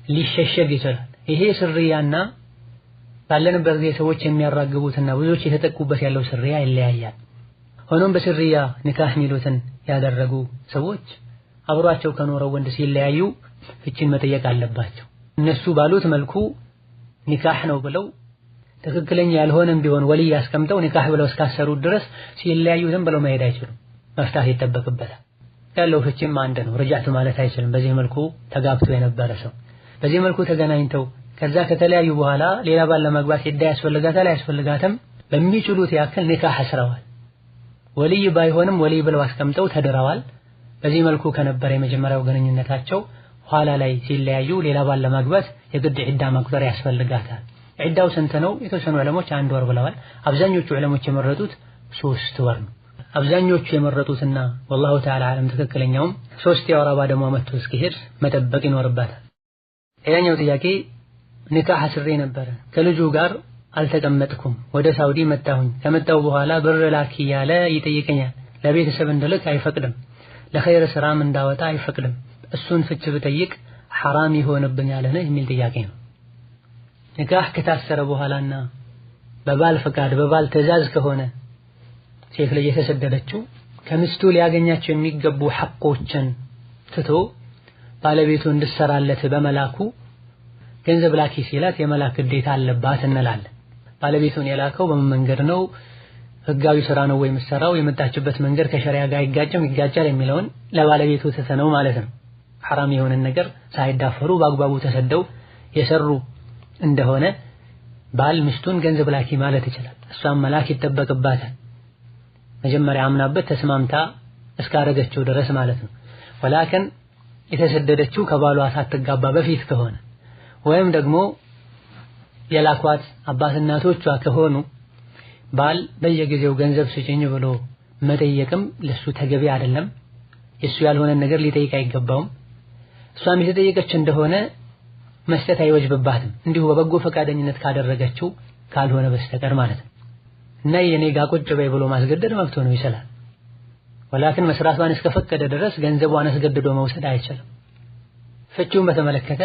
ሊሸሸግ ይችላል። ይሄ ስርያና ባለንበት ጊዜ ሰዎች የሚያራግቡትና ብዙዎች የተጠቁበት ያለው ስርያ ይለያያል። ሆኖም በስርያ ኒካህ ሚሉትን ያደረጉ ሰዎች አብሯቸው ከኖረው ወንድ ሲለያዩ ፍቺን መጠየቅ አለባቸው። እነሱ ባሉት መልኩ ኒካህ ነው ብለው ትክክለኛ ያልሆነም ቢሆን ወልይ ያስቀምጠው ኒካህ ብለው እስካሰሩት ድረስ ሲለያዩ ዝም ብለው መሄድ አይችሉም፣ መፍታት ይጠበቅበታል። ያለው ፍቺም አንድ ነው፣ ረጃዕቱ ማለት አይችልም። በዚህ መልኩ ተጋብቶ የነበረ ሰው በዚህ መልኩ ተገናኝተው ከዛ ከተለያዩ በኋላ ሌላ ባል ለማግባት ዒዳ ያስፈልጋታል አያስፈልጋትም በሚችሉት ያክል ኒካህ አስረዋል። ወልይ ባይሆንም ወልይ ብለው አስቀምጠው ተድረዋል። በዚህ መልኩ ከነበረ የመጀመሪያው ግንኙነታቸው ኋላ ላይ ሲለያዩ ሌላ ባል ለማግባት የግድ ዒዳ መቁጠር ያስፈልጋታል። ዒዳው ስንት ነው? የተወሰኑ ዑለሞች 1 ወር ብለዋል። አብዛኞቹ ዑለሞች የመረጡት 3 ወር ነው። አብዛኞቹ የመረጡትና ወላሁ ተዓላ አለም ትክክለኛውም 3 የወር አበባ ደሟ መጥቶ እስኪሄድ መጠበቅ ይኖርባታል። ሌላኛው ጥያቄ ኒካህ አስሬ ነበረ ከልጁ ጋር አልተቀመጥኩም፣ ወደ ሳውዲ መጣሁኝ። ከመጣሁ በኋላ ብር ላኪ ያለ ይጠይቀኛል። ለቤተሰብ እንድልክ አይፈቅድም፣ ለኸይር ስራም እንዳወጣ አይፈቅድም። እሱን ፍች ብጠይቅ ሐራም ይሆንብኛል የሚል ጥያቄ ነው። ኒካህ ከታሰረ በኋላና በባል ፈቃድ በባል ትዕዛዝ ከሆነ ሴት ልጅ የተሰደደችው ከሚስቱ ሊያገኛቸው የሚገቡ ሐቆችን ትቶ ባለቤቱ እንድሰራለት በመላኩ ገንዘብ ላኪ ሲላት የመላክ ግዴታ አለባት እንላለን። ባለቤቱን የላከው በምን መንገድ ነው? ህጋዊ ስራ ነው ወይ የምትሰራው? የመጣችበት መንገድ ከሸሪዓ ጋር ይጋጭም ይጋጫል የሚለውን ለባለቤቱ ተሰነው ማለት ነው። ሐራም የሆነን ነገር ሳይዳፈሩ በአግባቡ ተሰደው የሰሩ እንደሆነ ባል ሚስቱን ገንዘብ ላኪ ማለት ይችላል። እሷም መላክ ይጠበቅባታል። መጀመሪያ አምናበት ተስማምታ እስካረገችው ድረስ ማለት ነው። ወላከን የተሰደደችው ከባሏ ሳትጋባ በፊት ከሆነ ወይም ደግሞ የላኳት አባት እናቶቿ ከሆኑ ባል በየጊዜው ገንዘብ ስጭኝ ብሎ መጠየቅም ለሱ ተገቢ አይደለም። የሱ ያልሆነ ነገር ሊጠይቅ አይገባውም። እሷም የተጠየቀች እንደሆነ መስጠት አይወጅብባትም፣ እንዲሁ በበጎ ፈቃደኝነት ካደረገችው ካልሆነ በስተቀር ማለት ነው። እና የኔ ጋር ቁጭ በይ ብሎ ማስገደድ መብቶ ነው ይችላል። ወላኪን መስራቷን እስከፈቀደ ድረስ ገንዘቧን አስገድዶ መውሰድ አይችልም። ፍቺውን በተመለከተ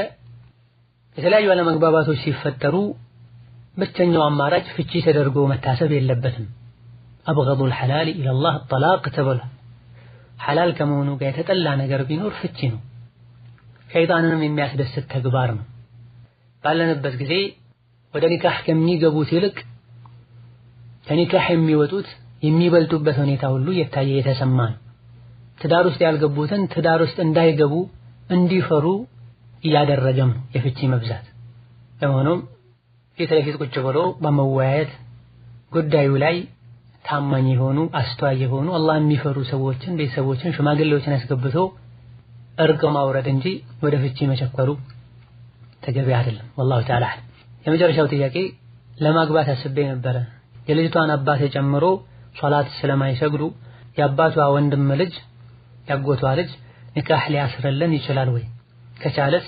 የተለያዩ አለመግባባቶች ሲፈጠሩ ብቸኛው አማራጭ ፍቺ ተደርጎ መታሰብ የለበትም። አብገዱል ሐላል ኢለላህ ጠላቅ ተብሏል። ሐላል ከመሆኑ ጋር የተጠላ ነገር ቢኖር ፍቺ ነው። ሸይጣንንም የሚያስደስት ተግባር ነው። ባለንበት ጊዜ ወደ ኒካህ ከሚገቡት ይልቅ ከኒካህ የሚወጡት የሚበልጡበት ሁኔታ ሁሉ የታየ የተሰማ ነው። ትዳር ውስጥ ያልገቡትን ትዳር ውስጥ እንዳይገቡ እንዲፈሩ እያደረገም ነው የፍቺ መብዛት። ለሆኖም ፊት ለፊት ቁጭ ብሎ በመወያየት ጉዳዩ ላይ ታማኝ የሆኑ አስተዋይ የሆኑ አላህ የሚፈሩ ሰዎችን ቤተሰቦችን ሽማግሌዎችን አስገብቶ እርቅ ማውረድ እንጂ ወደ ፍቺ መቸኮሩ ተገቢ አይደለም። ወላሁ ተዓላ የመጨረሻው ጥያቄ ለማግባት አስቤ ነበረ። የልጅቷን አባት ጨምሮ ሶላት ስለማይሰግዱ የአባቷ ወንድም ልጅ ያጎቷ ልጅ ኒካህ ሊያስርልን ይችላል ወይ? ከቻለስ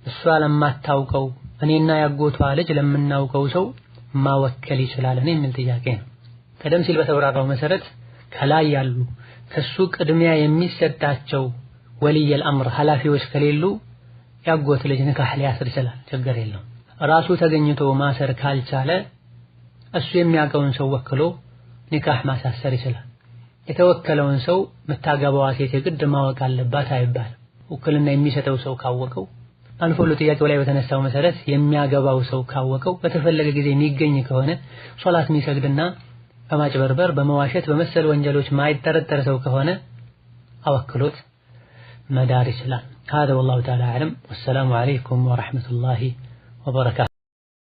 እሷ ለማታውቀው እኔና ያጎቷ ልጅ ለምናውቀው ሰው ማወከል ይችላል የሚል ጥያቄ ነው። ቀደም ሲል በተብራራው መሰረት ከላይ ያሉ ከሱ ቅድሚያ የሚሰጣቸው ወልየል አምር ኃላፊዎች ከሌሉ ያጎት ልጅ ኒካህ ሊያስር ይችላል፣ ችግር የለውም። ራሱ ተገኝቶ ማሰር ካልቻለ እሱ የሚያውቀውን ሰው ወክሎ ኒካህ ማሳሰር ይችላል። የተወከለውን ሰው መታገባዋ ሴት የግድ ማወቅ አለባት አይባልም። ውክልና የሚሰጠው ሰው ካወቀው አልፎ ጥያቄው ላይ በተነሳው መሰረት የሚያገባው ሰው ካወቀው በተፈለገ ጊዜ የሚገኝ ከሆነ ሶላት የሚሰግድና በማጭበርበር በመዋሸት በመሰል ወንጀሎች ማይጠረጠር ሰው ከሆነ አወክሎት መዳር ይችላል። هذا والله تعالى أعلم والسلام عليكم ورحمة الله وبركاته